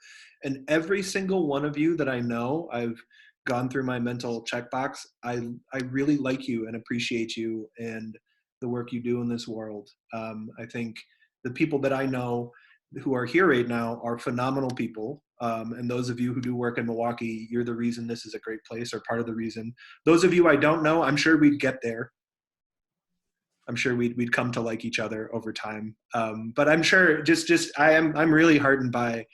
A: and every single one of you that I know, I've gone through my mental checkbox. I really like you and appreciate you and the work you do in this world. I think the people that I know who are here right now are phenomenal people. And those of you who do work in Milwaukee, you're the reason this is a great place, or part of the reason. Those of you I don't know, I'm sure we'd get there. I'm sure we'd come to like each other over time. But I'm sure I'm really heartened by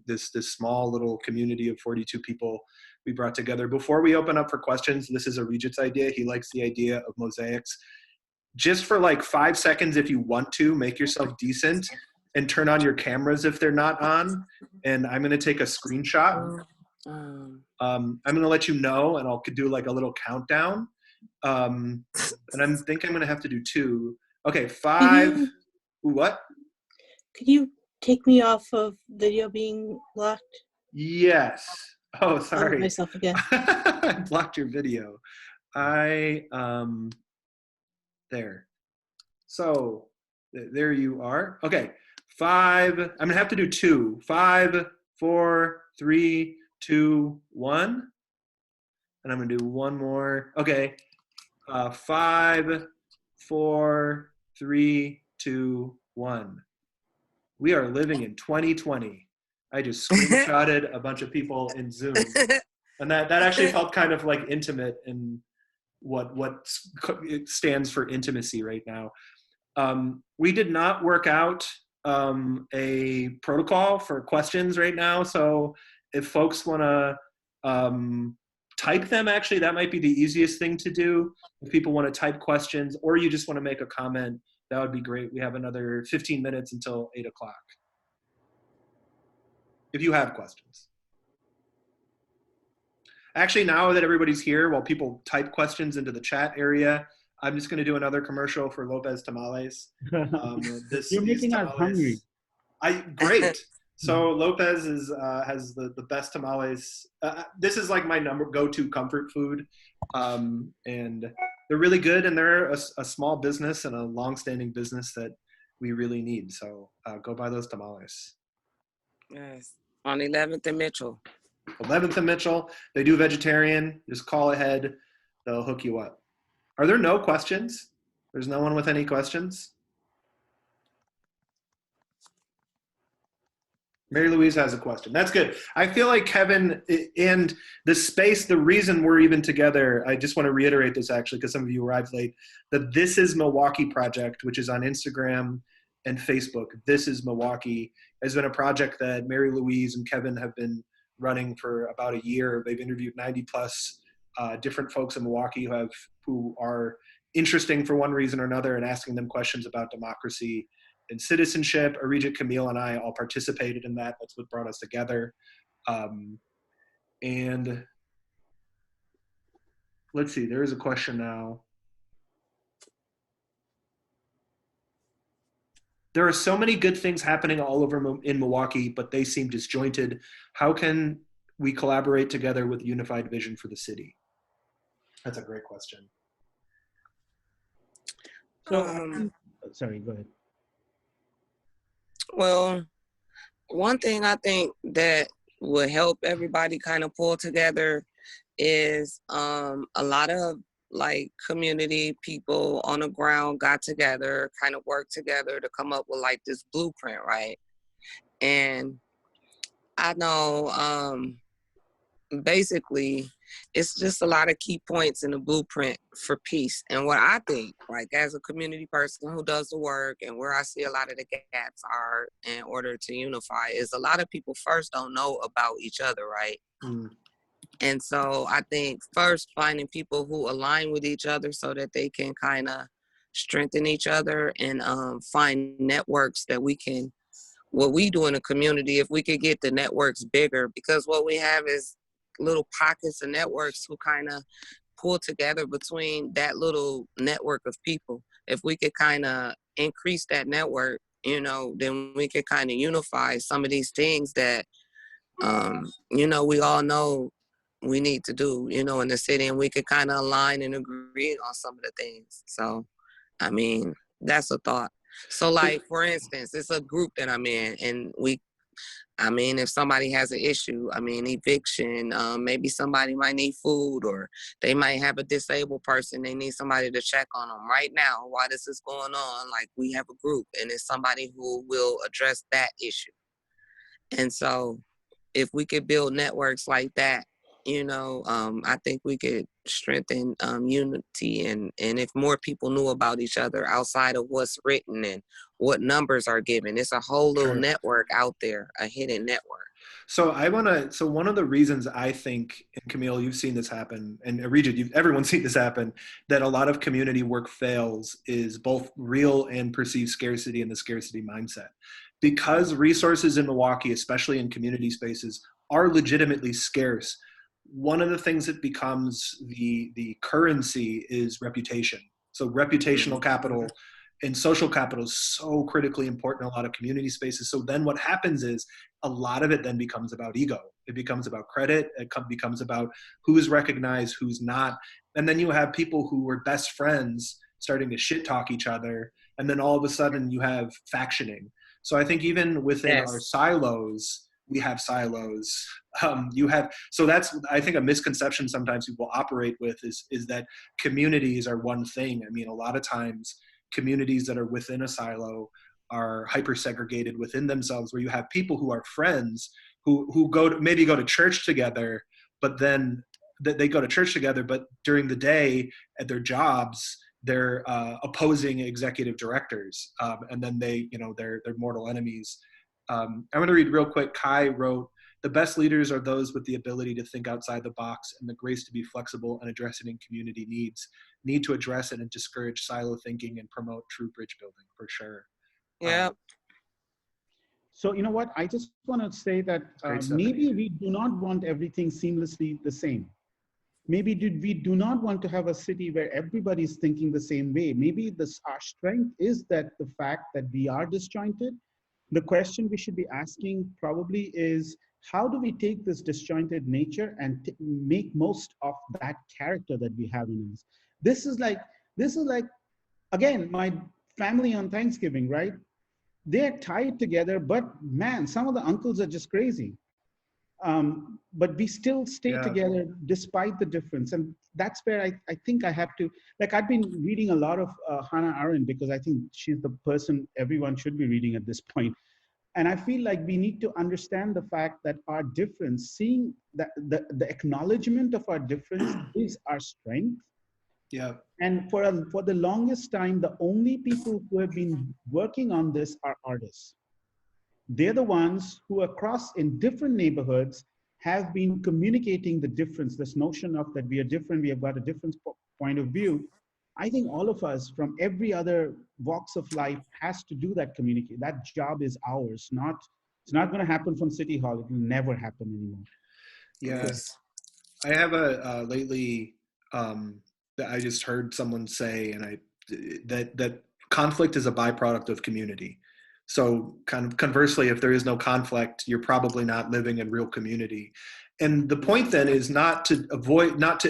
A: this small little community of 42 people we brought together. Before we open up for questions, this is a Regit's idea. He likes the idea of mosaics. Just for like 5 seconds, if you want to, make yourself decent and turn on your cameras if they're not on. And I'm going to take a screenshot. I'm going to let you know, and I'll do like a little countdown. And I'm going to have to do 2. Okay, 5. What?
D: Could you take me off of video being blocked?
A: Yes. Oh, sorry.
D: I'll myself again.
A: I blocked your video. There. So there you are. Okay. 5. I'm going to have to do 2. 5, 4, 3, 2, 1. And I'm going to do one more. Okay. 5, 4, 3, 2, 1. We are living in 2020. I just screenshotted a bunch of people in Zoom. And that actually felt kind of like intimate in what it stands for intimacy right now. We did not work out a protocol for questions right now. So if folks want to type them, actually, that might be the easiest thing to do. If people want to type questions, or you just want to make a comment, that would be great. We have another 15 minutes until 8 o'clock. If you have questions. Actually, now that everybody's here, while people type questions into the chat area, I'm just going to do another commercial for Lopez Tamales. This
C: You're
A: is
C: making us hungry.
A: tamales. Great. So Lopez has the best tamales. This is like my go-to comfort food, and they're really good. And they're a small business and a long-standing business that we really need. So go buy those tamales.
B: Yes, on 11th and Mitchell.
A: 11th and Mitchell. They do vegetarian. Just call ahead. They'll hook you up. Are there no questions? There's no one with any questions? Mary Louise has a question. That's good. I feel like Kevin and the space, the reason we're even together, I just want to reiterate this actually, because some of you arrived late, the This Is Milwaukee project, which is on Instagram and Facebook. This Is Milwaukee has been a project that Mary Louise and Kevin have been running for about a year. They've interviewed 90 plus different folks in Milwaukee who are interesting for one reason or another, and asking them questions about democracy and citizenship. Arijit, Camille, and I all participated in that. That's what brought us together. And let's see, there is a question now. There are so many good things happening all over in Milwaukee, but they seem disjointed. How can we collaborate together with a unified vision for the city? That's a great question.
C: So, sorry, go ahead.
B: Well, one thing I think that would help everybody kind of pull together is a lot of like community people on the ground got together, kind of worked together to come up with like this blueprint, right? And I know basically it's just a lot of key points in the blueprint for peace. And what I think, like as a community person who does the work, and where I see a lot of the gaps are in order to unify, is a lot of people first don't know about each other, right? And so I think first finding people who align with each other so that they can kind of strengthen each other, and find networks that we can, what we do in the community, if we could get the networks bigger, because what we have is little pockets of networks who kind of pull together between that little network of people. If we could kind of increase that network, you know, then we could kind of unify some of these things that, you know, we all know we need to do, you know, in the city, and we could kind of align and agree on some of the things. So, I mean, that's a thought. So like, for instance, it's a group that I'm in, and I mean, if somebody has an issue, I mean, eviction, maybe somebody might need food, or they might have a disabled person. They need somebody to check on them right now while this is going on. Like, we have a group, and it's somebody who will address that issue. And so if we could build networks like that, you know, I think we could strengthen unity, and if more people knew about each other outside of what's written and what numbers are given. It's a whole little network out there, a hidden network.
A: So so one of the reasons I think, and Camille, you've seen this happen, and Regis, everyone's seen this happen, that a lot of community work fails is both real and perceived scarcity, and the scarcity mindset. Because resources in Milwaukee, especially in community spaces, are legitimately scarce, one of the things that becomes the currency is reputation. So reputational capital and social capital is so critically important in a lot of community spaces. So then what happens is a lot of it then becomes about ego. It becomes about credit. It becomes about who is recognized, who's not. And then you have people who were best friends starting to shit talk each other. And then all of a sudden you have factioning. So I think even within our silos, we have silos. So that's, I think, a misconception sometimes people operate with is that communities are one thing. I mean, a lot of times communities that are within a silo are hyper segregated within themselves, where you have people who are friends who maybe go to church together, but then they go to church together, but during the day at their jobs, they're opposing executive directors, and then they're mortal enemies. I'm going to read real quick. Kai wrote, "The best leaders are those with the ability to think outside the box and the grace to be flexible and addressing community needs. Need to address it and discourage silo thinking and promote true bridge building," for sure.
B: Yeah.
C: So you know what? I just want to say that maybe we do not want everything seamlessly the same. Maybe we do not want to have a city where everybody's thinking the same way. Maybe our strength is that the fact that we are disjointed. The question we should be asking probably is, how do we take this disjointed nature and make most of that character that we have in us? This is like again, my family on Thanksgiving, right? They're tied together, but man, some of the uncles are just crazy. But we still stay
A: Yeah.
C: together despite the difference. And that's where I think I have to, like, I've been reading a lot of Hannah Arendt because I think she's the person everyone should be reading at this point. And I feel like we need to understand the fact that our difference, seeing that the acknowledgement of our difference is our strength.
A: Yeah.
C: And for the longest time, the only people who have been working on this are artists. They're the ones who across in different neighborhoods have been communicating the difference, this notion of that we are different, we have got a different point of view. I think all of us from every other walks of life has to do that communicate. That job is ours, it's not going to happen from City Hall. It will never happen anymore.
A: Yes. I have a lately that I just heard someone say, and that conflict is a byproduct of community. So kind of conversely, if there is no conflict, you're probably not living in real community. And the point then is not to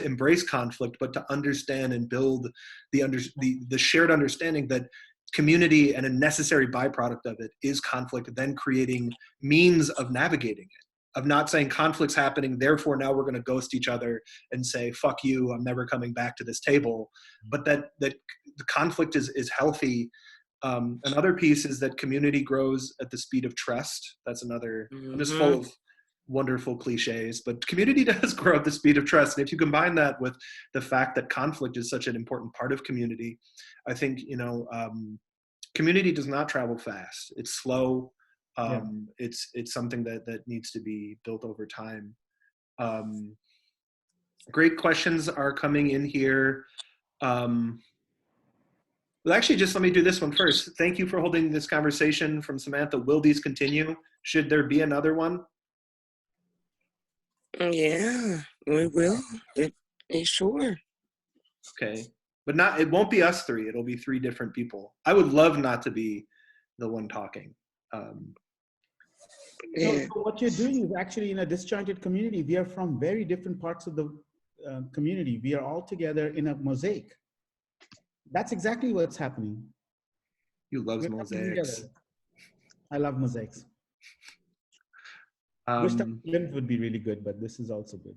A: embrace conflict, but to understand and build the shared understanding that community and a necessary byproduct of it is conflict, then creating means of navigating it. Of not saying conflict's happening, therefore now we're going to ghost each other and say, fuck you, I'm never coming back to this table. But that the conflict is healthy. Another piece is that community grows at the speed of trust. That's another, I'm just full of wonderful cliches, but community does grow at the speed of trust. And if you combine that with the fact that conflict is such an important part of community, I think, community does not travel fast. It's slow. It's something that needs to be built over time. Great questions are coming in here. Well, actually, just let me do this one first. Thank you for holding this conversation from Samantha. Will these continue? Should there be another one?
B: Yeah, we will. Sure.
A: Okay. But it won't be us three. It'll be three different people. I would love not to be the one talking.
C: So what you're doing is actually in a disjointed community. We are from very different parts of the community. We are all together in a mosaic. That's exactly what's happening.
A: You love mosaics.
C: I love mosaics. Wish that Clint would be really good, but this is also good.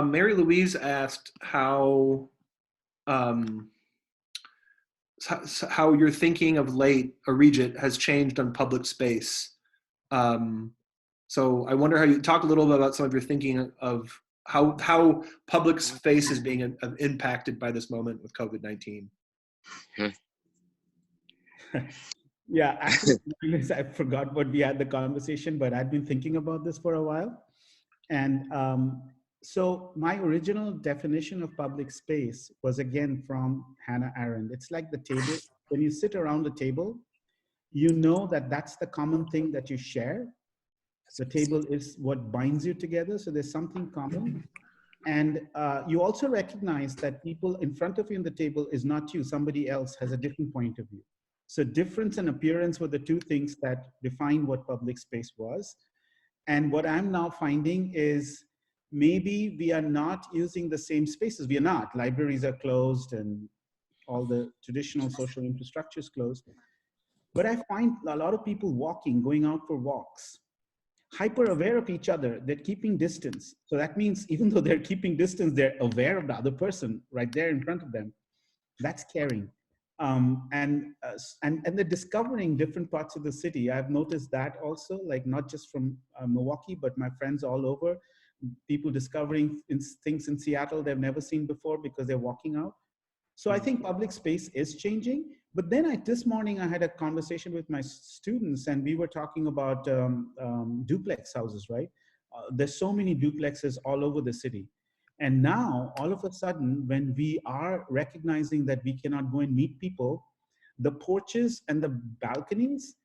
A: Mary Louise asked how your thinking of late, Arijit, has changed on public space. So I wonder how you talk a little bit about some of your thinking of how public space is being impacted by this moment with COVID-19.
C: Yeah, actually, I forgot what we had the conversation, but I've been thinking about this for a while. And so my original definition of public space was again from Hannah Arendt. It's like the table. When you sit around the table, you know that that's the common thing that you share. The table is what binds you together. So there's something common. And you also recognize that people in front of you on the table is not you. Somebody else has a different point of view. So difference and appearance were the two things that defined what public space was. And what I'm now finding is maybe we are not using the same spaces. We are not. Libraries are closed and all the traditional social infrastructure is closed. But I find a lot of people walking, going out for walks, hyper aware of each other. They're keeping distance. So that means even though they're keeping distance, they're aware of the other person right there in front of them. That's caring. And they're discovering different parts of the city. I've noticed that also, like not just from Milwaukee, but my friends all over, people discovering things in Seattle they've never seen before because they're walking out. So I think public space is changing. But then this morning I had a conversation with my students and we were talking about duplex houses, right? There's so many duplexes all over the city. And now, all of a sudden, when we are recognizing that we cannot go and meet people, the porches and the balconies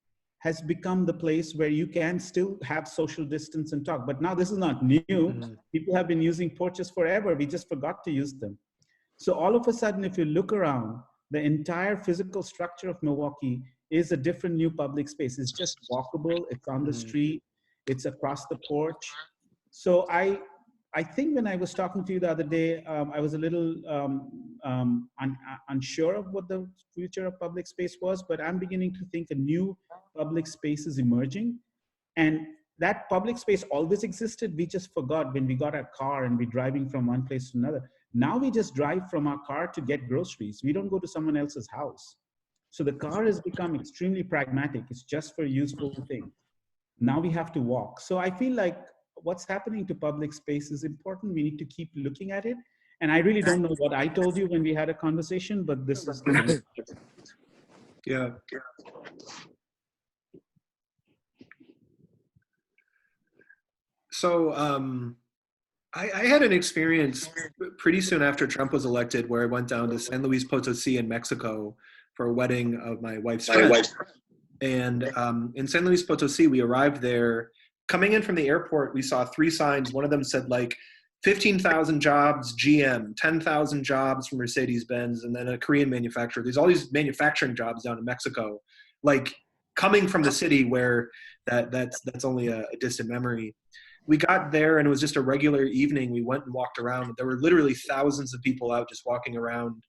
C: has become the place where you can still have social distance and talk. But now this is not new.
A: Mm-hmm.
C: People have been using porches forever. We just forgot to use them. So all of a sudden, if you look around, the entire physical structure of Milwaukee is a different new public space. It's just walkable. It's on the street. It's across the porch. So I think when I was talking to you the other day, I was a little unsure of what the future of public space was, but I'm beginning to think a new public space is emerging. And that public space always existed. We just forgot when we got our car and we're driving from one place to another. Now we just drive from our car to get groceries. We don't go to someone else's house. So the car has become extremely pragmatic. It's just for useful things. Now we have to walk. So I feel like what's happening to public space is important. We need to keep looking at it. And I really don't know what I told you when we had a conversation, but this is the
A: Yeah. So I had an experience pretty soon after Trump was elected where I went down to San Luis Potosi in Mexico for a wedding of my wife's friend. And in San Luis Potosi, we arrived there. Coming in from the airport, we saw 3 signs. One of them said like 15,000 jobs GM, 10,000 jobs from Mercedes-Benz, and then a Korean manufacturer. There's all these manufacturing jobs down in Mexico, like coming from the city where that's only a distant memory. We got there and it was just a regular evening. We went and walked around. There were literally thousands of people out just walking around,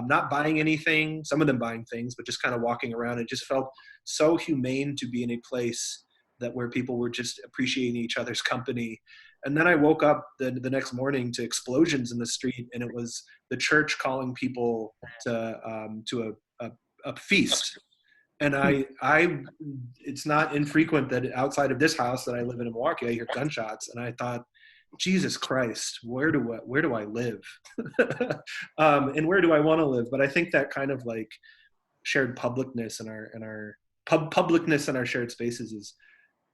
A: not buying anything, some of them buying things, but just kind of walking around. It just felt so humane to be in a place that where people were just appreciating each other's company. And then I woke up the next morning to explosions in the street, and it was the church calling people to a feast. And it's not infrequent that outside of this house that I live in Milwaukee, I hear gunshots, and I thought, Jesus Christ, where do I live? And where do I want to live? But I think that kind of like shared publicness in our publicness in our shared spaces is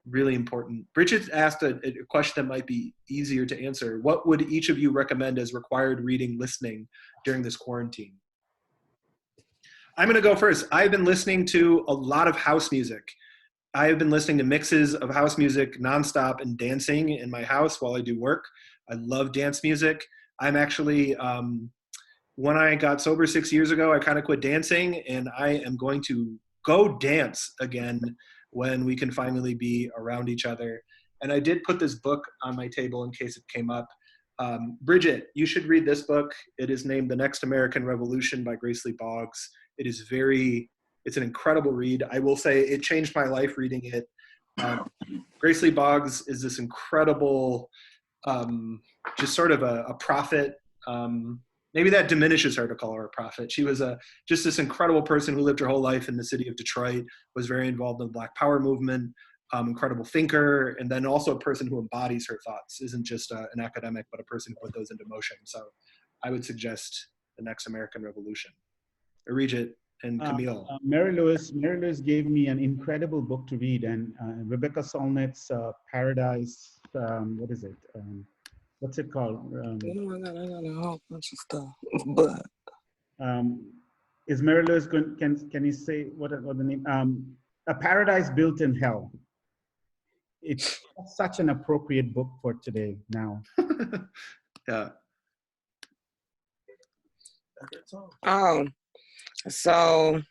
A: really important. Bridget asked a question that might be easier to answer. What would each of you recommend as required reading listening during this quarantine? I'm going to go first. I've been listening to a lot of house music. I have been listening to mixes of house music nonstop and dancing in my house while I do work. I love dance music. I'm actually, when I got sober 6 years ago, I kind of quit dancing, and I am going to go dance again when we can finally be around each other. And I did put this book on my table in case it came up. Bridget, you should read this book. It is named The Next American Revolution by Grace Lee Boggs. It's an incredible read. I will say it changed my life reading it. Grace Lee Boggs is this incredible, just sort of a prophet. Maybe that diminishes her to call her a prophet. She was just this incredible person who lived her whole life in the city of Detroit, was very involved in the Black Power movement, incredible thinker, and then also a person who embodies her thoughts, isn't just an academic, but a person who put those into motion. So I would suggest The Next American Revolution. Regit and Camille.
C: Mary Lewis gave me an incredible book to read, and Rebecca Solnit's Paradise, what is it? What's it called?
B: Oh my God, I got a whole bunch of stuff. But
C: is Mary Lewis going? Can you say what the name? A Paradise Built in Hell. It's such an appropriate book for today now.
A: Yeah.
B: oh, so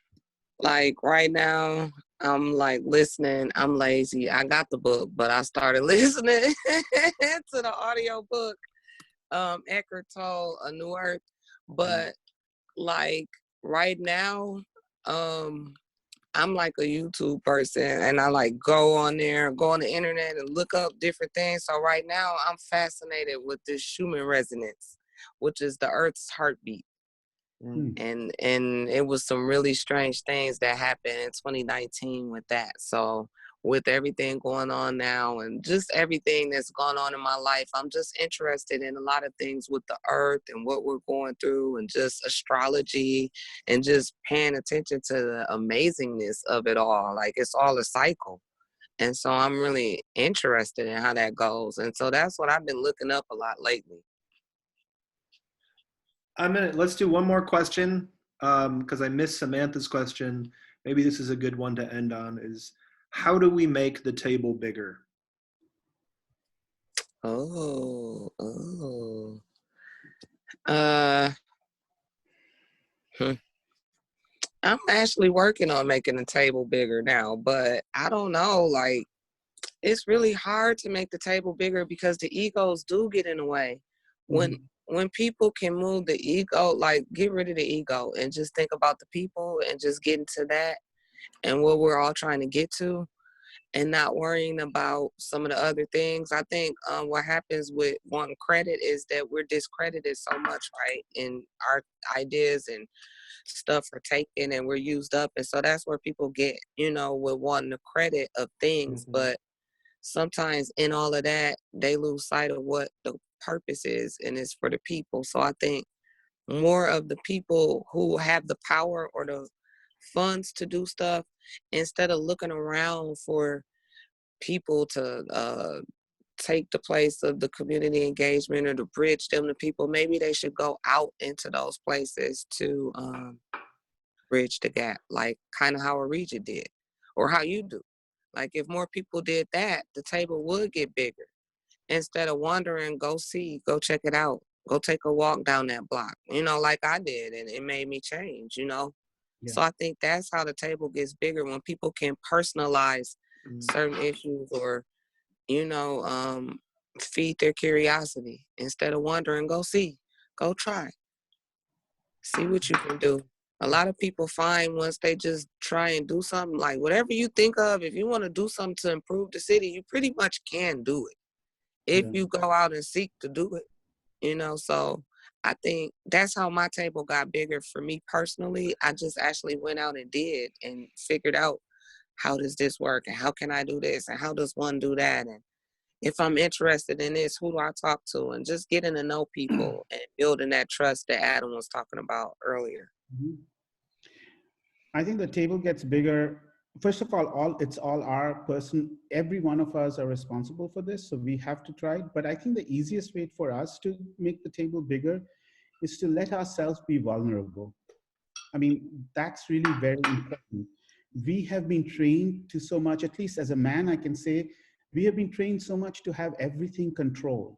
B: like right now, I'm like listening. I'm lazy. I got the book, but I started listening to the audio book, Eckhart Tolle, A New Earth. But like right now, I'm like a YouTube person, and I like go on the internet and look up different things. So right now I'm fascinated with this Schumann resonance, which is the Earth's heartbeat. And it was some really strange things that happened in 2019 with that. So with everything going on now and just everything that's gone on in my life, I'm just interested in a lot of things with the earth and what we're going through and just astrology and just paying attention to the amazingness of it all. Like it's all a cycle. And so I'm really interested in how that goes. And so that's what I've been looking up a lot lately.
A: Let's do one more question because I missed Samantha's question. Maybe this is a good one to end on. Is How do we make the table bigger?
B: Oh. Uh, hmm. I'm actually working on making the table bigger now, but I don't know. Like, it's really hard to make the table bigger because the egos do get in the way. When
C: Mhm.
B: when people can move the ego, like get rid of the ego and just think about the people and just get into that and what we're all trying to get to, and not worrying about some of the other things. I think what happens with wanting credit is that we're discredited so much, right? And our ideas and stuff are taken and we're used up. And so that's where people get, with wanting the credit of things.
A: Mhm.
B: But sometimes in all of that, they lose sight of what the purpose is, and it's for the people. So I think more of the people who have the power or the funds to do stuff, instead of looking around for people to take the place of the community engagement or to bridge them to people, maybe they should go out into those places to bridge the gap, like kind of how a region did or how you do. Like if more people did that, the table would get bigger. Instead of wandering, go see, go check it out, go take a walk down that block, like I did, and it made me change.
C: Yeah.
B: So I think that's how the table gets bigger, when people can personalize
A: Mm.
B: certain issues or, you know, um, feed their curiosity. Instead of wondering, go see, go try, see what you can do. A lot of people find once they just try and do something, like whatever you think of, if you want to do something to improve the city, you pretty much can do it if
C: Yeah.
B: you go out and seek to do it. So I think that's how my table got bigger for me personally. I just actually went out and did and figured out, how does this work and how can I do this and how does one do that, and if I'm interested in this, who do I talk to, and just getting to know people and building that trust that Adam was talking about earlier.
C: Mhm. I think the table gets bigger. First of all, it's all our person. Every one of us are responsible for this, so we have to try it. But I think the easiest way for us to make the table bigger is to let ourselves be vulnerable. I mean, that's really very important. We have been trained to so much, at least as a man, I can say, we have been trained so much to have everything controlled.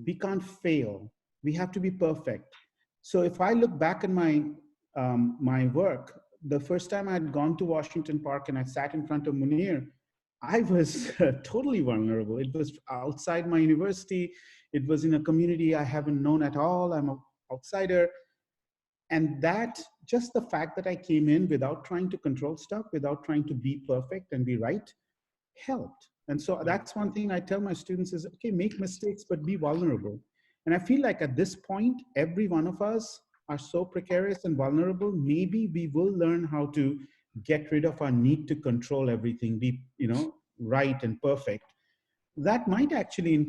C: We can't fail. We have to be perfect. So if I look back in my work, the first time I had gone to Washington Park and I sat in front of Munir, I was totally vulnerable. It was outside my university. It was in a community I haven't known at all. I'm an outsider. And that, just the fact that I came in without trying to control stuff, without trying to be perfect and be right, helped. And so
A: Yeah.
C: that's one thing I tell my students is, okay, make mistakes, but be vulnerable. And I feel like at this point, every one of us are so precarious and vulnerable. Maybe we will learn how to get rid of our need to control everything, be, right and perfect. That might actually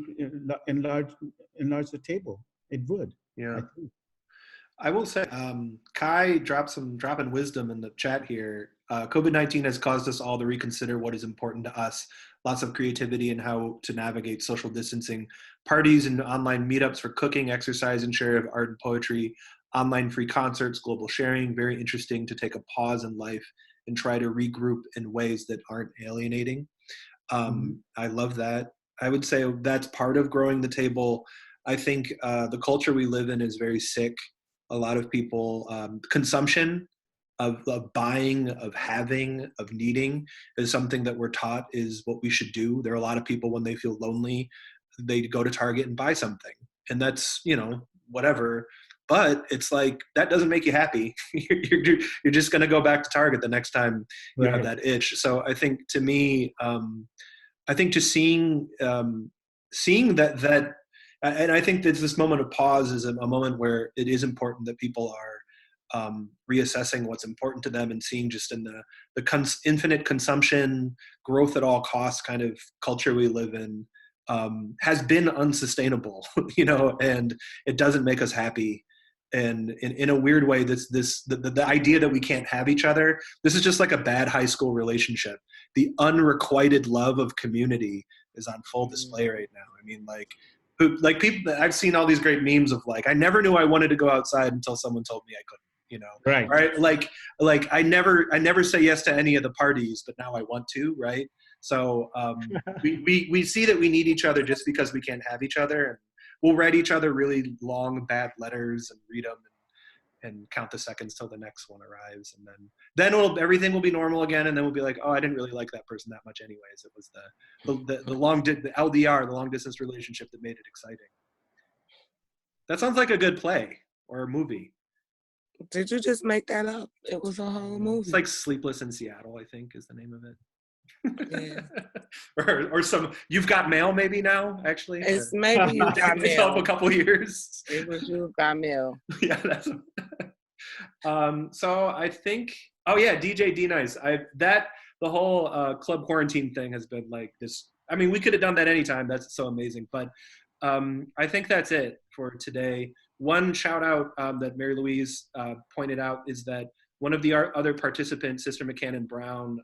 C: enlarge the table. It would, I
A: Yeah.
C: think.
A: I will say, Kai dropping wisdom in the chat here. COVID-19 has caused us all to reconsider what is important to us. Lots of creativity in how to navigate social distancing, parties and online meetups for cooking, exercise, and share of art and poetry, online free concerts, global sharing. Very interesting to take a pause in life and try to regroup in ways that aren't alienating.
C: Mhm.
A: I love that. I would say that's part of growing the table. I think the culture we live in is very sick. A lot of people, consumption of buying, of having, of needing is something that we're taught is what we should do. There are a lot of people when they feel lonely, they go to Target and buy something. And that's, whatever. But it's like, that doesn't make you happy. You're just going to go back to Target the next time you have
C: Right.
A: that itch. So I think to me, I think just seeing that, and I think that this moment of pause is a moment where it is important that people are reassessing what's important to them and seeing just in the infinite consumption, growth at all costs kind of culture we live in has been unsustainable, and it doesn't make us happy. And in a weird way, the idea that we can't have each other, this is just like a bad high school relationship. The unrequited love of community is on full display right now. I mean, like people, I've seen all these great memes of like, I never knew I wanted to go outside until someone told me I couldn't. you know,
C: Right.
A: right? Like I never say yes to any of the parties, but now I want to, right? So we see that we need each other just because we can't have each other, and we'll write each other really long bad letters and read them and count the seconds till the next one arrives, and then everything will be normal again, and then we'll be like, oh, I didn't really like that person that much anyways. It was the LDR, the long distance relationship, that made it exciting. That sounds like a good play or a movie.
B: Did you just make that up? It was a whole movie.
A: It's like Sleepless in Seattle, I think, is the name of it.
B: Yeah.
A: or some You've Got Mail maybe now, actually.
B: It's maybe You Got
A: It's up a
B: Mail.
A: couple years.
B: It was You Got Mail.
A: Yeah, that's so I think, oh yeah, DJ D-Nice. The whole club quarantine thing has been like this. I mean, we could have done that anytime. That's so amazing. But I think that's it for today. One shout out that Mary Louise pointed out is that one of the other participants, Sister McCannon Brown,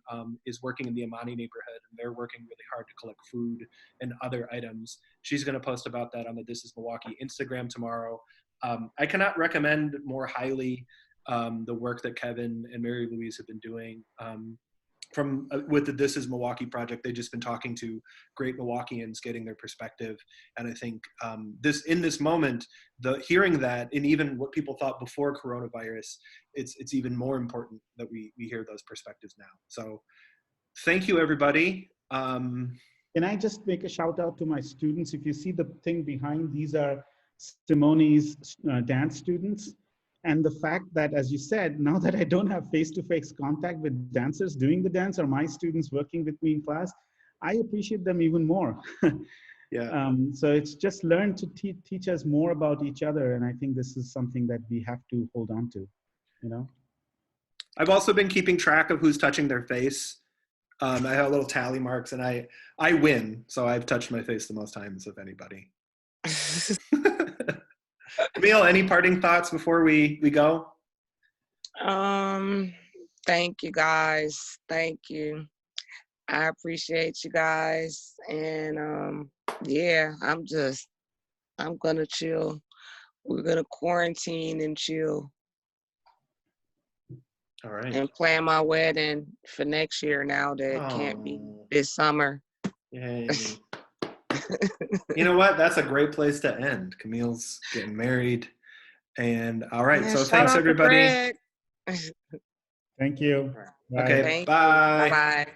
A: is working in the Amani neighborhood, and they're working really hard to collect food and other items. She's going to post about that on the This Is Milwaukee Instagram tomorrow. I cannot recommend more highly the work that Kevin and Mary Louise have been doing. With the This Is Milwaukee project, they've just been talking to great Milwaukeeans, getting their perspective. And I think in this moment, hearing that, and even what people thought before coronavirus, it's even more important that we hear those perspectives now. So thank you, everybody.
C: Can I just make a shout out to my students? If you see the thing behind, these are Simone's dance students. And the fact that, as you said, now that I don't have face-to-face contact with dancers doing the dance, or my students working with me in class, I appreciate them even more.
A: Yeah.
C: So it's just learn to teach us more about each other. And I think this is something that we have to hold on to, you know?
A: I've also been keeping track of who's touching their face. I have little tally marks, and I win. So I've touched my face the most times of anybody. Camille, any parting thoughts before we go?
B: Thank you guys. Thank you. I appreciate you guys. And yeah, I'm gonna chill. We're gonna quarantine and chill.
A: All right.
B: And plan my wedding for next year now that it can't be this summer.
A: Yay. You know what? That's a great place to end. Camille's getting married. And all right.
B: Yeah,
A: So thanks, everybody.
C: Thank you.
A: Okay.
B: Thank you.
A: Bye.
B: Bye-bye.